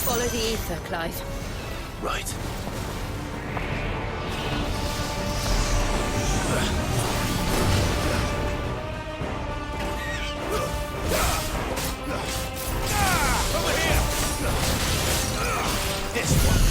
Follow the ether, Clive. Right. Over here! This one!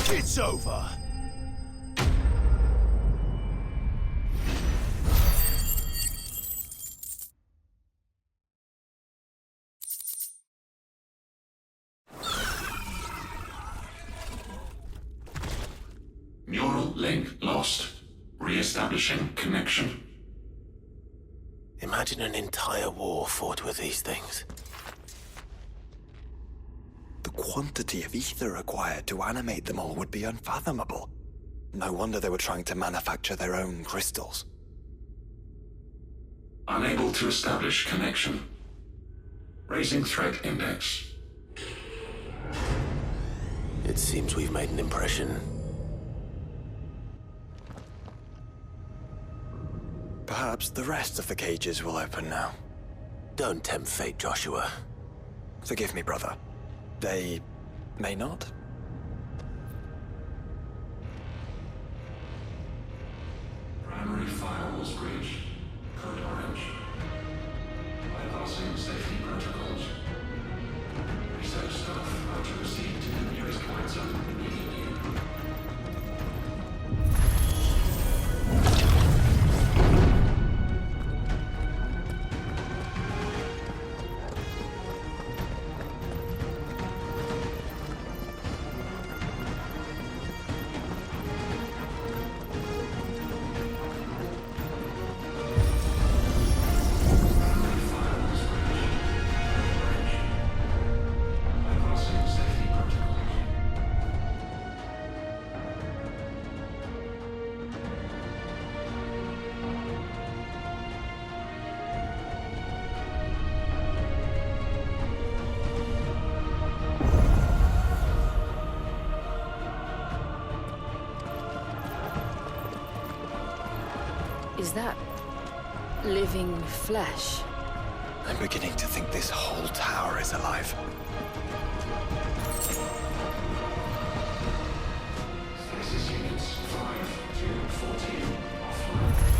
It's over. Neural link lost. Re-establishing connection. Imagine an entire war fought with these things. The quantity of ether required to animate them all would be unfathomable. No wonder they were trying to manufacture their own crystals. Unable to establish connection. Raising threat index. It seems we've made an impression. Perhaps the rest of the cages will open now. Don't tempt fate, Joshua. Forgive me, brother. They may not? Primary firewalls breached. Code orange. Bypassing safety protocols. Research staff are to proceed to the nearest command zone immediately. Is that living flesh? I'm beginning to think this whole tower is alive. Stasis units 5 to 14 offline.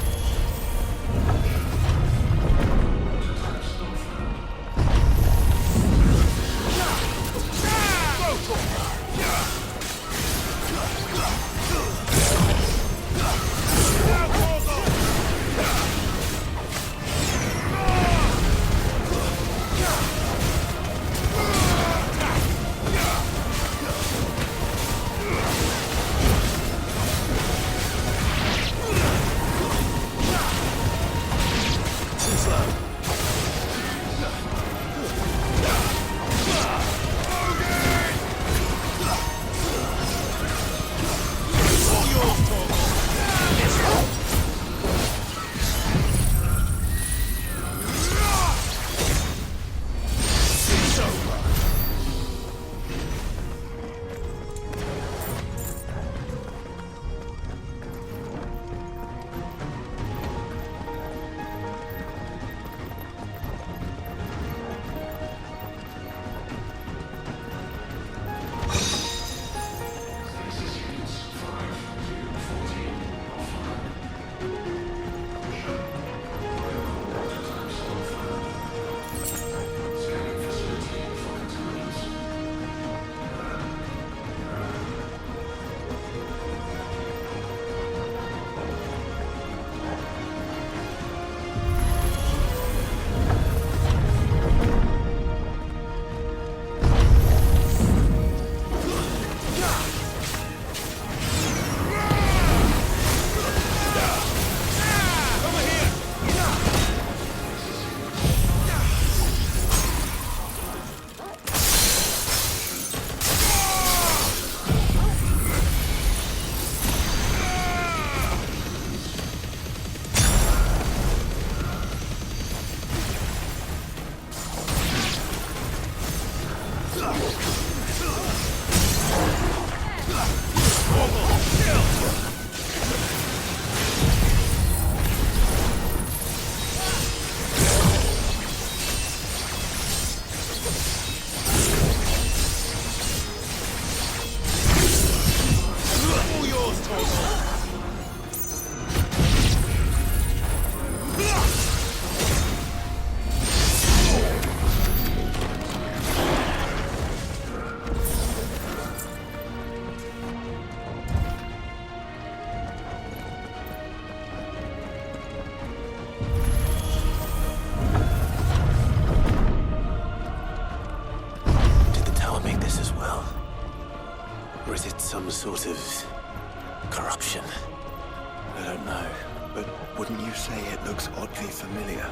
some sort of corruption? I don't know, but wouldn't you say it looks oddly familiar?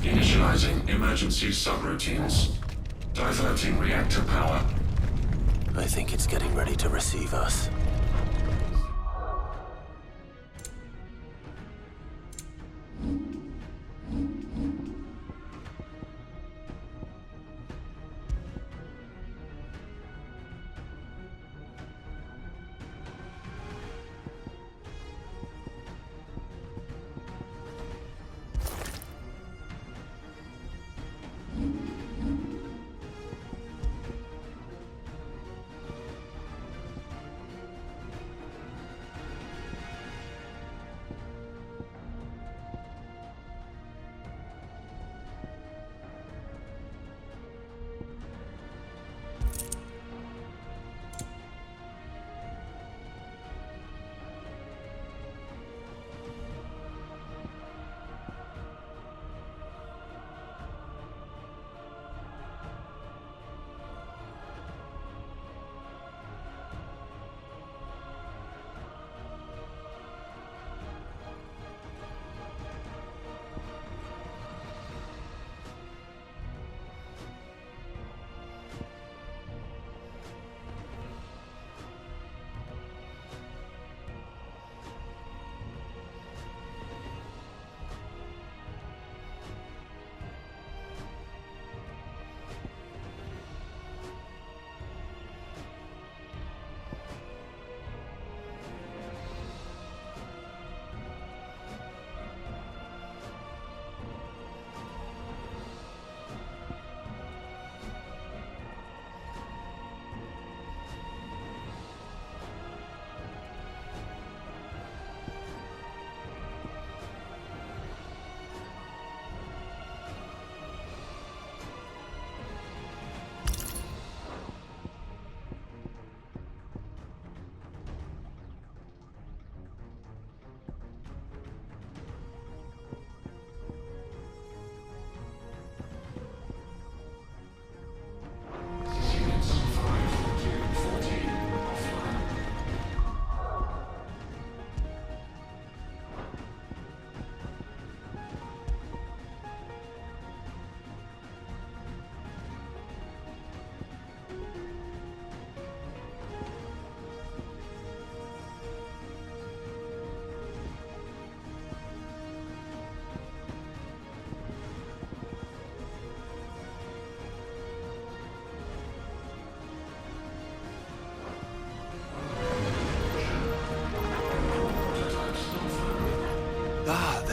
Initializing emergency subroutines. Diverting reactor power. I think it's getting ready to receive us.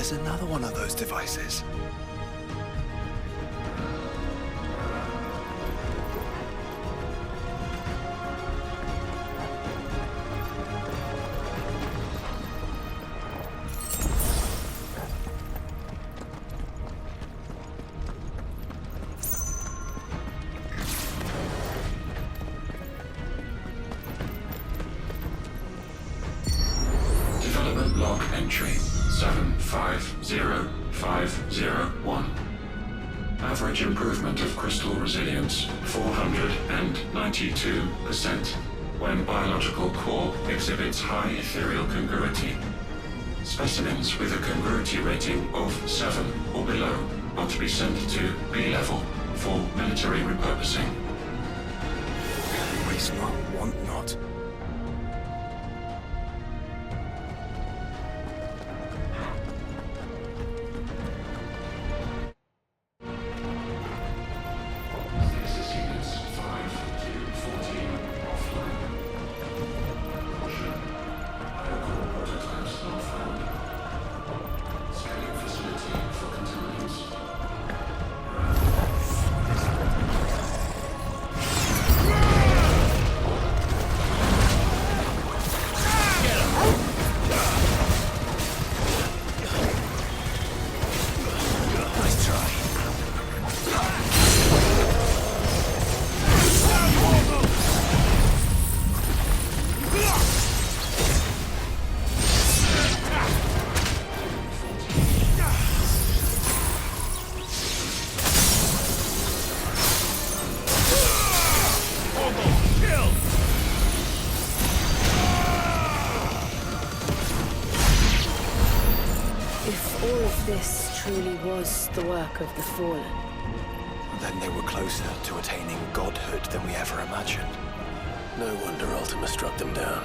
There's another one of those devices. Development log entry 750501. Average improvement of crystal resilience 492% when biological core exhibits high ethereal congruity. Specimens with a congruity rating of 7 or below are to be sent to B level for military repurposing. Waste not, want not. Stasis units 5 to 14 offline. Caution. Biocore prototypes not found. Scanning facility for contaminants. If all of this truly was the work of the Fallen, Then they were closer to attaining godhood than we ever imagined. No wonder Ultima struck them down.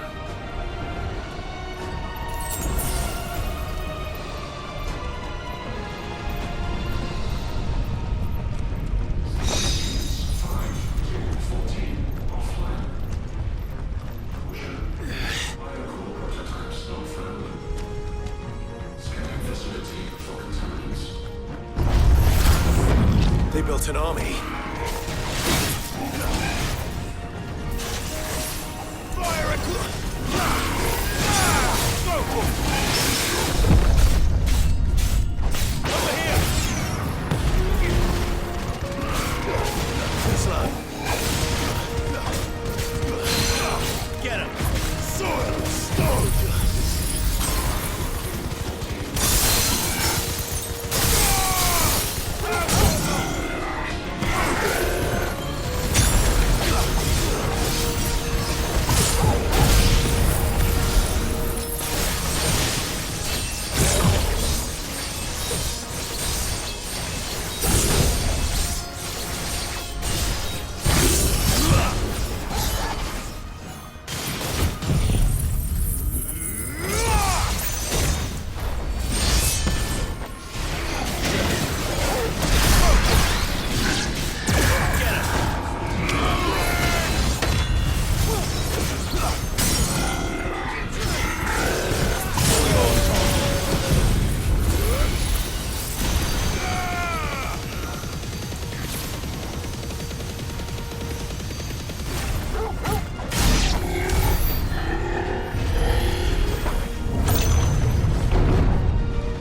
They built an army. Get him! Soil stone!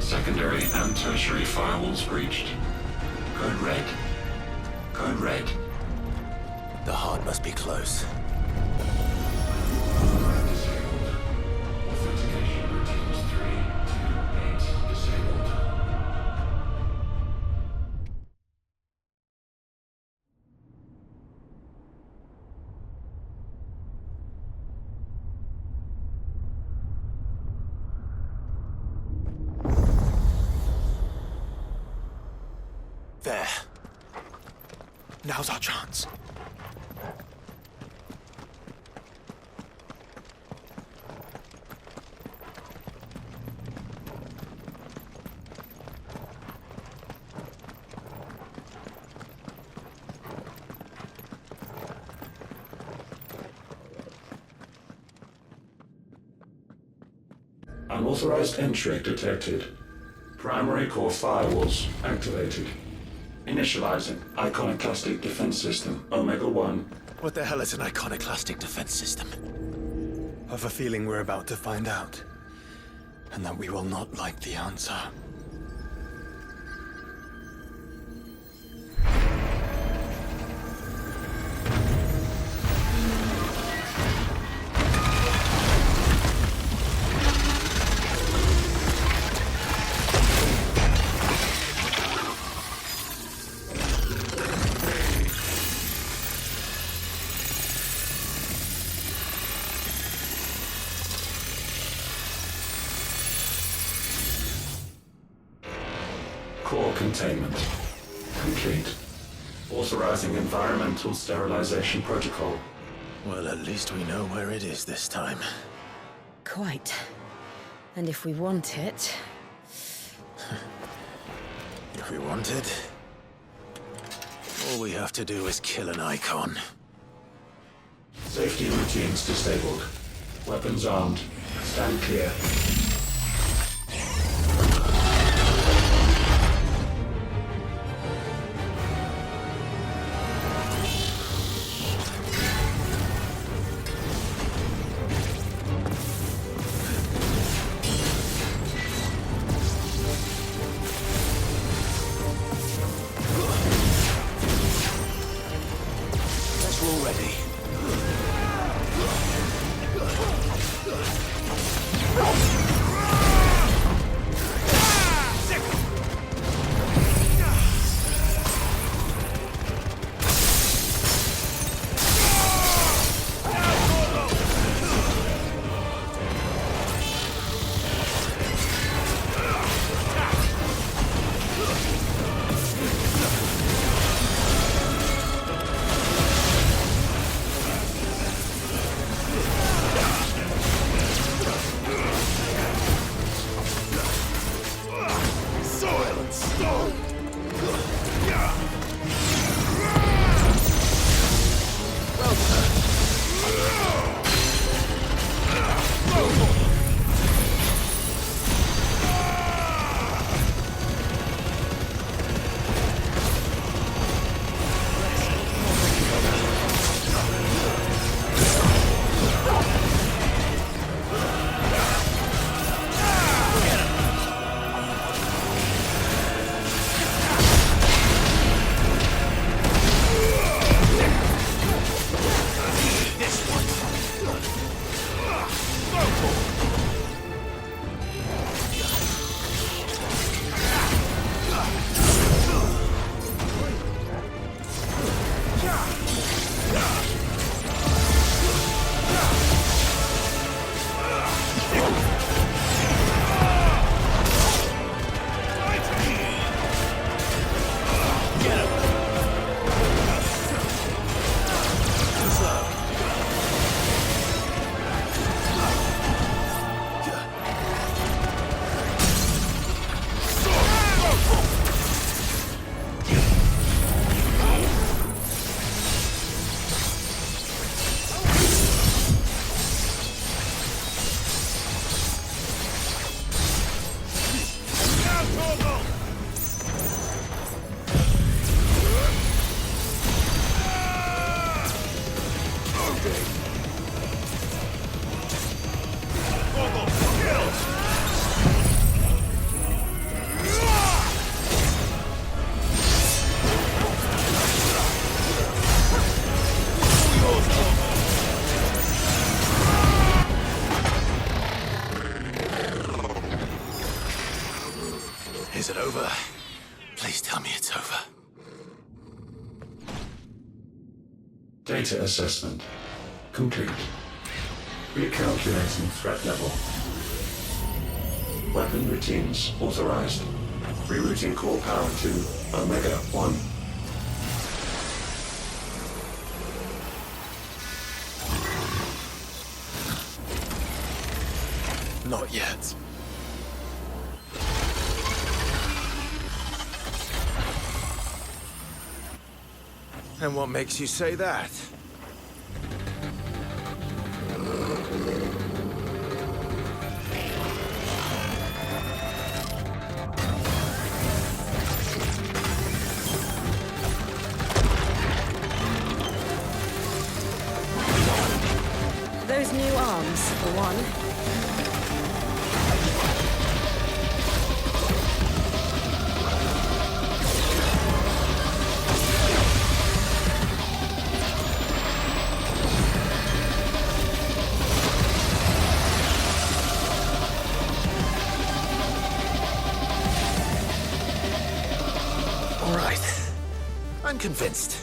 Secondary and tertiary firewalls breached. Code red. Code red. The heart must be close. Disabled. Authentication routines 3 to 8 disabled. There. Now's our chance. Unauthorized entry detected. Primary core firewalls activated. Initializing iconoclastic defense system Omega-1. What the hell is an iconoclastic defense system? I've a feeling we're about to find out. And that we will not like the answer. Core containment complete. Authorizing environmental sterilization protocol. Well, at least we know where it is this time. Quite. And if we want it... If we want it, all we have to do is kill an icon. Safety routines disabled. Weapons armed. Stand clear. Is it over? Please tell me it's over. Data assessment complete. Recalculating threat level. Weapon routines authorized. Rerouting core power to Omega-1. Not yet. And what makes you say that? those new arms, for one. All right. I'm convinced.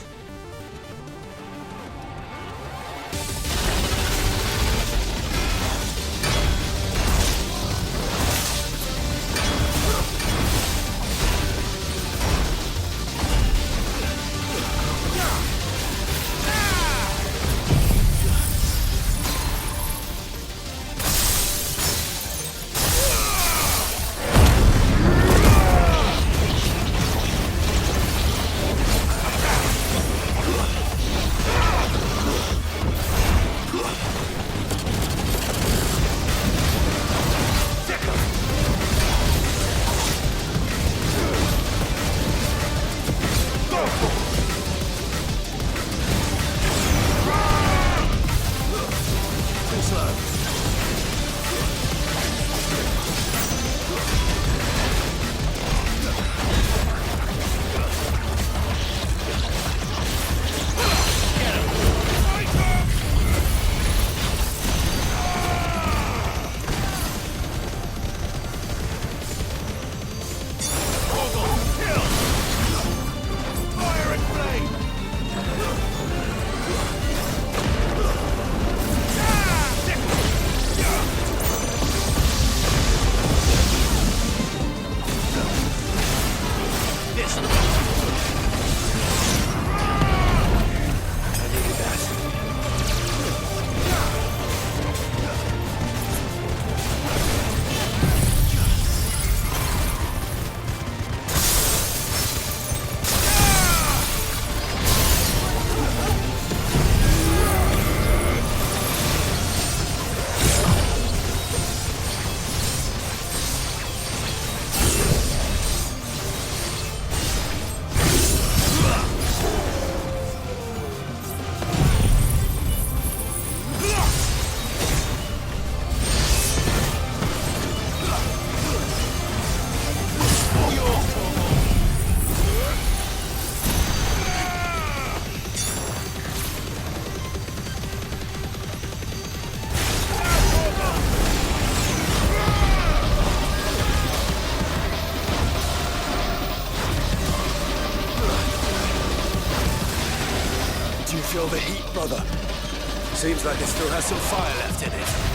Feel the heat, brother. Seems like it still has some fire left in it.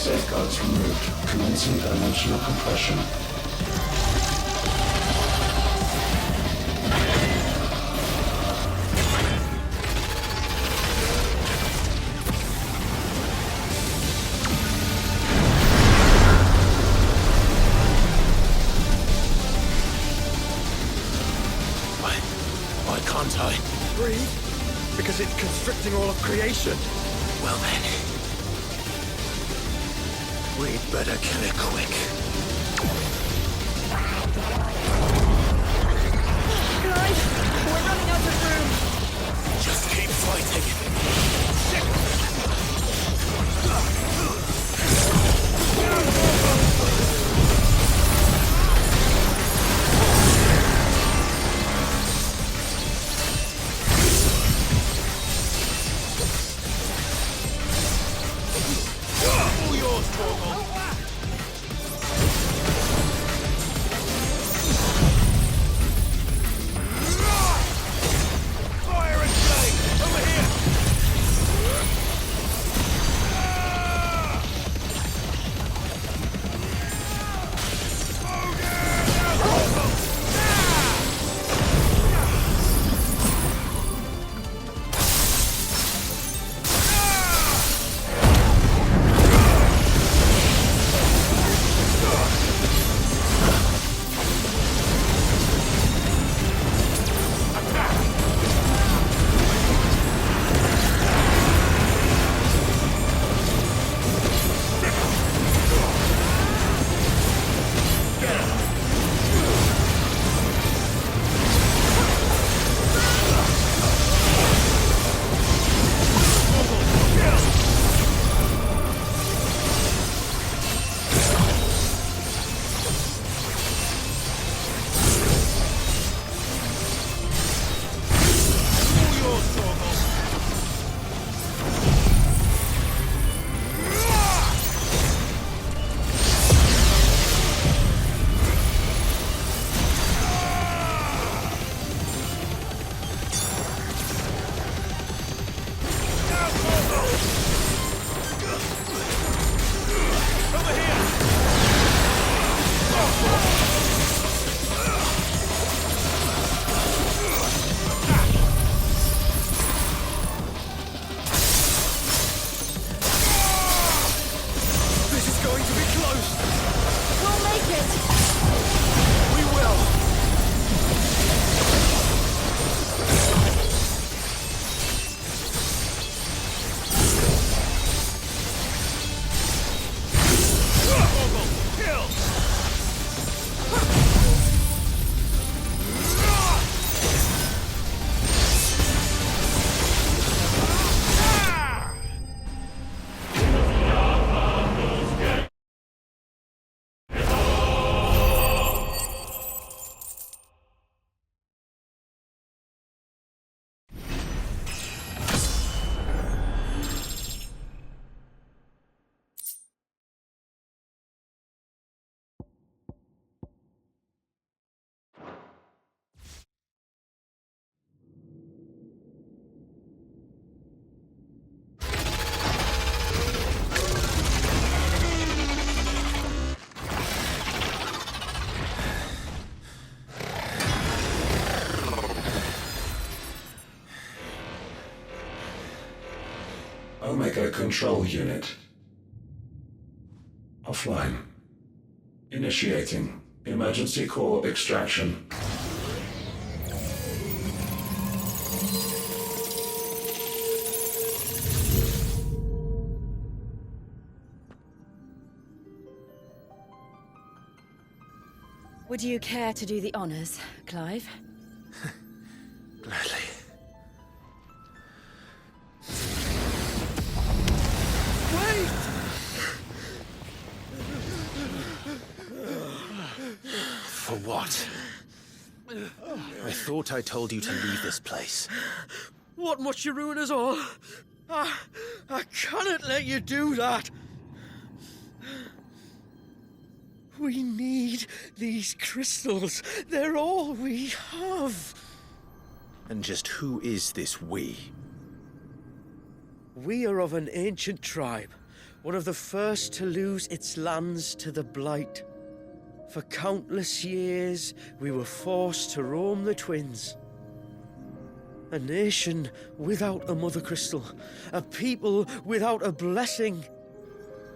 Safeguards removed. Commencing dimensional compression. Why can't I? Breathe? Because it's constricting all of creation. Well then, we'd better kill it quick. Clive, we're running out of room. Just keep fighting. Omega Control Unit. Offline. Initiating emergency core extraction. Would you care to do the honors, Clive? Gladly. For what? I thought I told you to leave this place. What must you ruin us all? I cannot let you do that. We need these crystals. They're all we have. And just who is this we? We are of an ancient tribe one of the first to lose its lands to the Blight. For countless years, we were forced to roam the Twins. A nation without a Mother Crystal, a people without a blessing.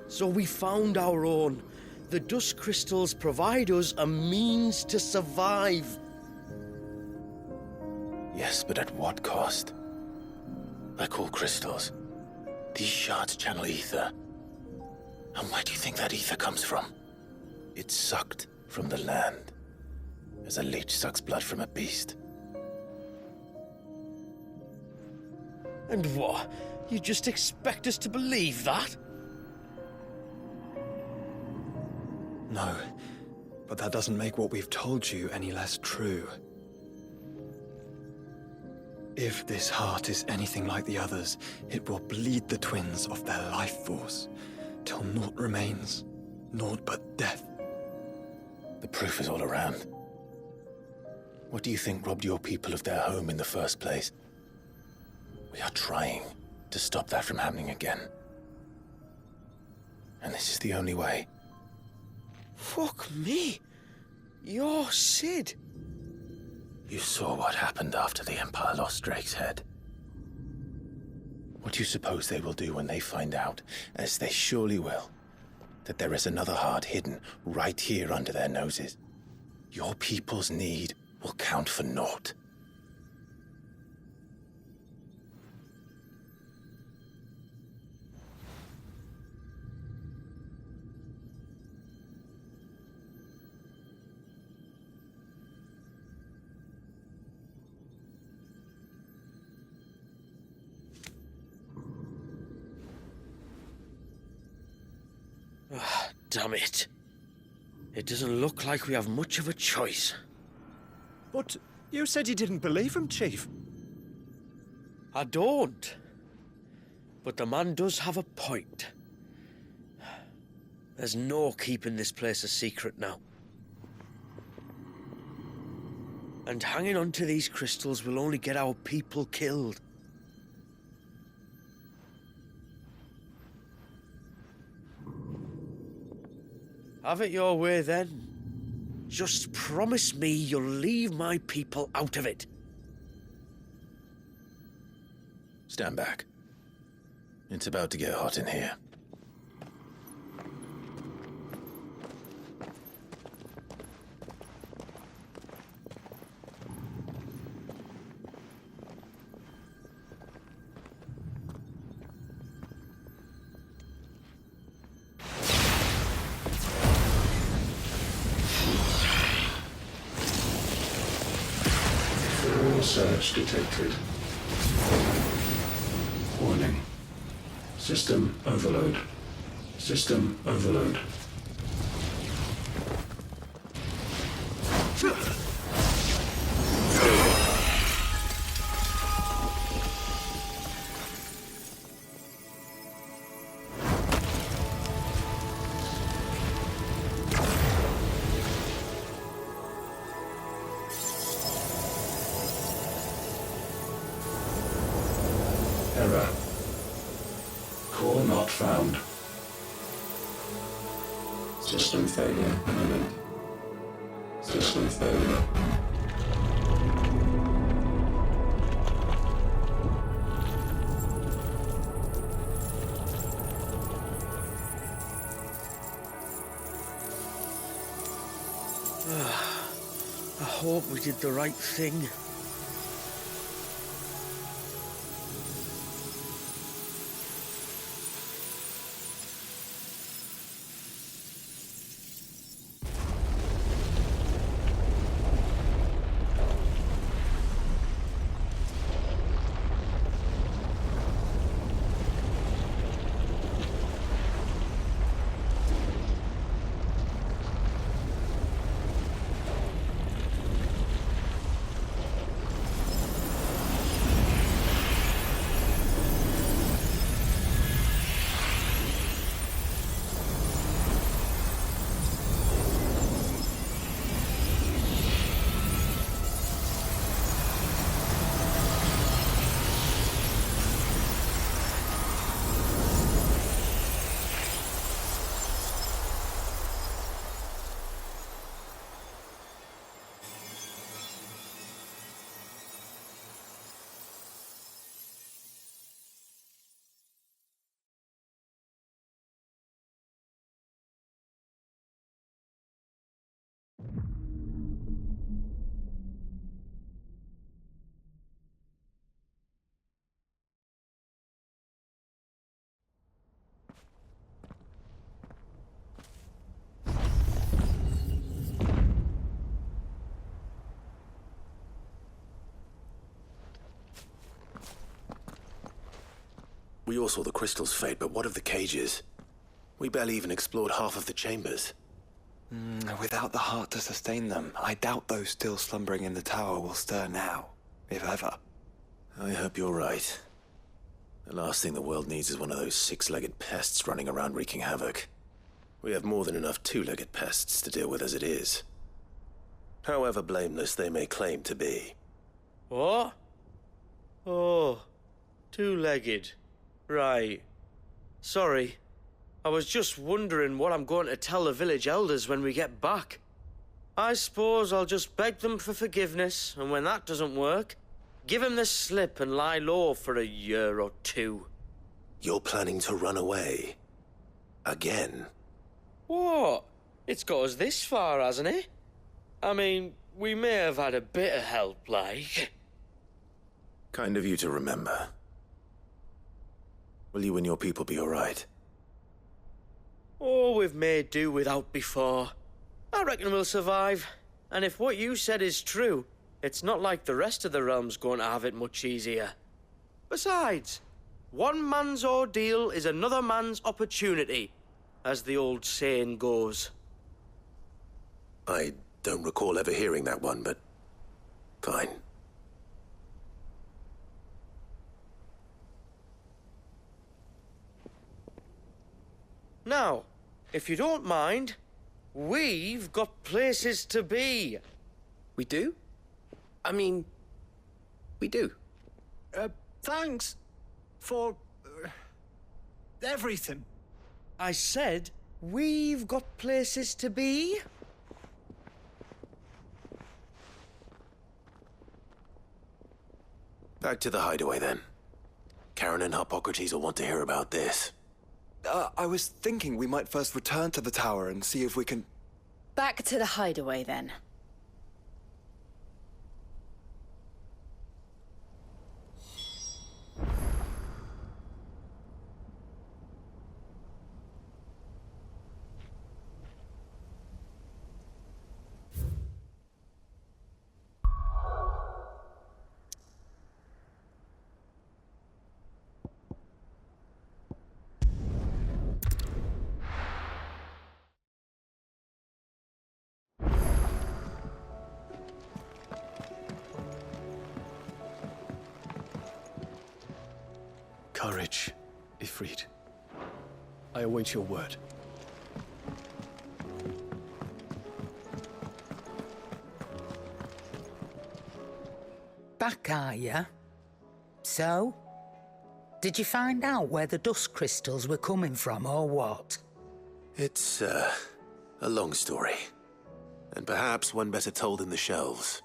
So we found our own. The Dust Crystals provide us a means to survive. Yes, but at what cost? Like all crystals, these shards channel ether. And where do you think that ether comes from? It's sucked from the land, as a leech sucks blood from a beast. And what? You just expect us to believe that? No, but that doesn't make what we've told you any less true. If this heart is anything like the others, it will bleed the Twins of their life force, till naught remains, naught but death. The proof is all around. What do you think robbed your people of their home in the first place? We are trying to stop that from happening again. And this is the only way. Fuck me. You're Sid. You saw what happened after the Empire lost Drake's head. What do you suppose they will do when they find out, as they surely will, that there is another heart hidden right here under their noses? Your people's need will count for naught. Damn it. It doesn't look like we have much of a choice. But you said you didn't believe him, Chief. I don't. But the man does have a point. There's no keeping this place a secret now. And hanging on to these crystals will only get our people killed. Have it your way, then. Just promise me you'll leave my people out of it. Stand back. It's about to get hot in here. Search detected. Warning. System overload. System overload. Error. Core not found. System failure imminent. System failure. I hope we did the right thing. We all saw the crystal's fate, but what of the cages? We barely even explored half of the chambers. Without the heart to sustain them, I doubt those still slumbering in the tower will stir now, if ever. I hope you're right. The last thing the world needs is one of those six-legged pests running around wreaking havoc. We have more than enough two-legged pests to deal with as it is. However blameless they may claim to be. What? Oh, two-legged. Right. Sorry. I was just wondering what I'm going to tell the village elders when we get back. I suppose I'll just beg them for forgiveness, and when that doesn't work, give them the slip and lie low for a year or two. You're planning to run away? Again? What? It's got us this far, hasn't it? I mean, we may have had a bit of help, like. Kind of you to remember. Will you and your people be all right? Oh, we've made do without before. I reckon we'll survive. And if what you said is true, it's not like the rest of the realm's going to have it much easier. Besides, one man's ordeal is another man's opportunity, as the old saying goes. I don't recall ever hearing that one, but fine. Now, if you don't mind, we've got places to be. We do? I mean, we do. Thanks for everything. I said we've got places to be. Back to the hideaway, then. Karen and Hippocrates will want to hear about this. I was thinking we might first return to the tower and see if we can... Back to the hideaway, then. Courage, Ifrit. I await your word. Back, are ya? So? Did you find out where the dust crystals were coming from, or what? It's, a long story. And perhaps one better told in the shelves.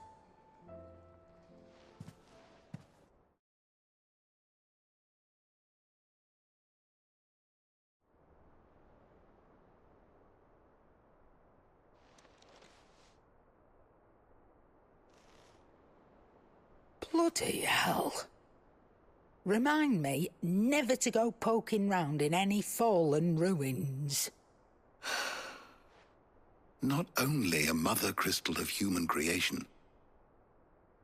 Bloody hell. Remind me never to go poking round in any fallen ruins. Not only a mother crystal of human creation,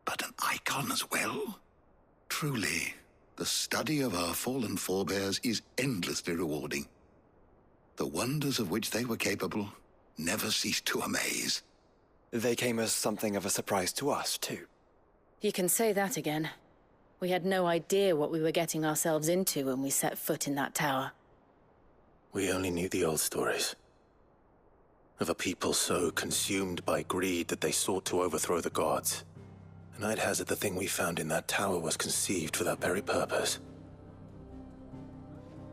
but an icon as well. Truly, the study of our fallen forebears is endlessly rewarding. The wonders of which they were capable never ceased to amaze. They came as something of a surprise to us, too. You can say that again. We had no idea what we were getting ourselves into when we set foot in that tower. We only knew the old stories. Of a people so consumed by greed that they sought to overthrow the gods. And I'd hazard the thing we found in that tower was conceived for that very purpose.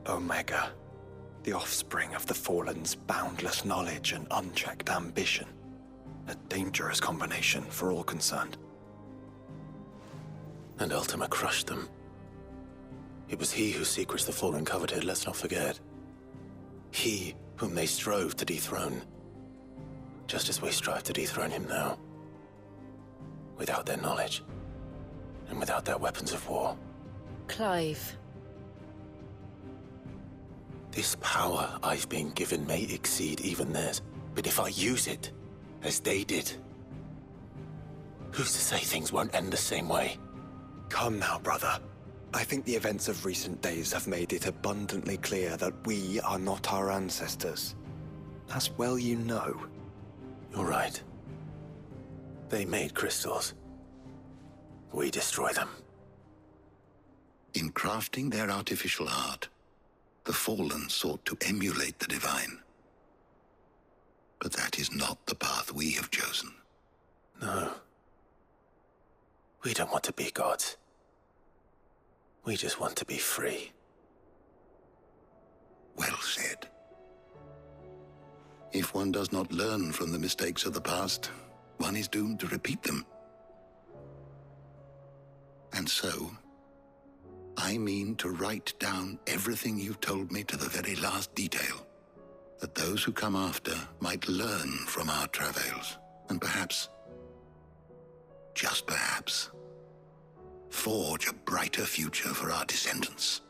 Omega. The offspring of the Fallen's boundless knowledge and unchecked ambition. A dangerous combination for all concerned. And Ultima crushed them. It was he whose secrets the Fallen coveted, let's not forget. He whom they strove to dethrone. Just as we strive to dethrone him now. Without their knowledge. And without their weapons of war. Clive. This power I've been given may exceed even theirs, but if I use it, as they did, who's to say things won't end the same way? Come now, brother. I think the events of recent days have made it abundantly clear that we are not our ancestors. As well you know. You're right. They made crystals. We destroy them. In crafting their artificial art, the Fallen sought to emulate the divine. But that is not the path we have chosen. No. We don't want to be gods. We just want to be free. Well said. If one does not learn from the mistakes of the past, one is doomed to repeat them. And so, I mean to write down everything you've told me to the very last detail, that those who come after might learn from our travails, and perhaps, just perhaps, forge a brighter future for our descendants.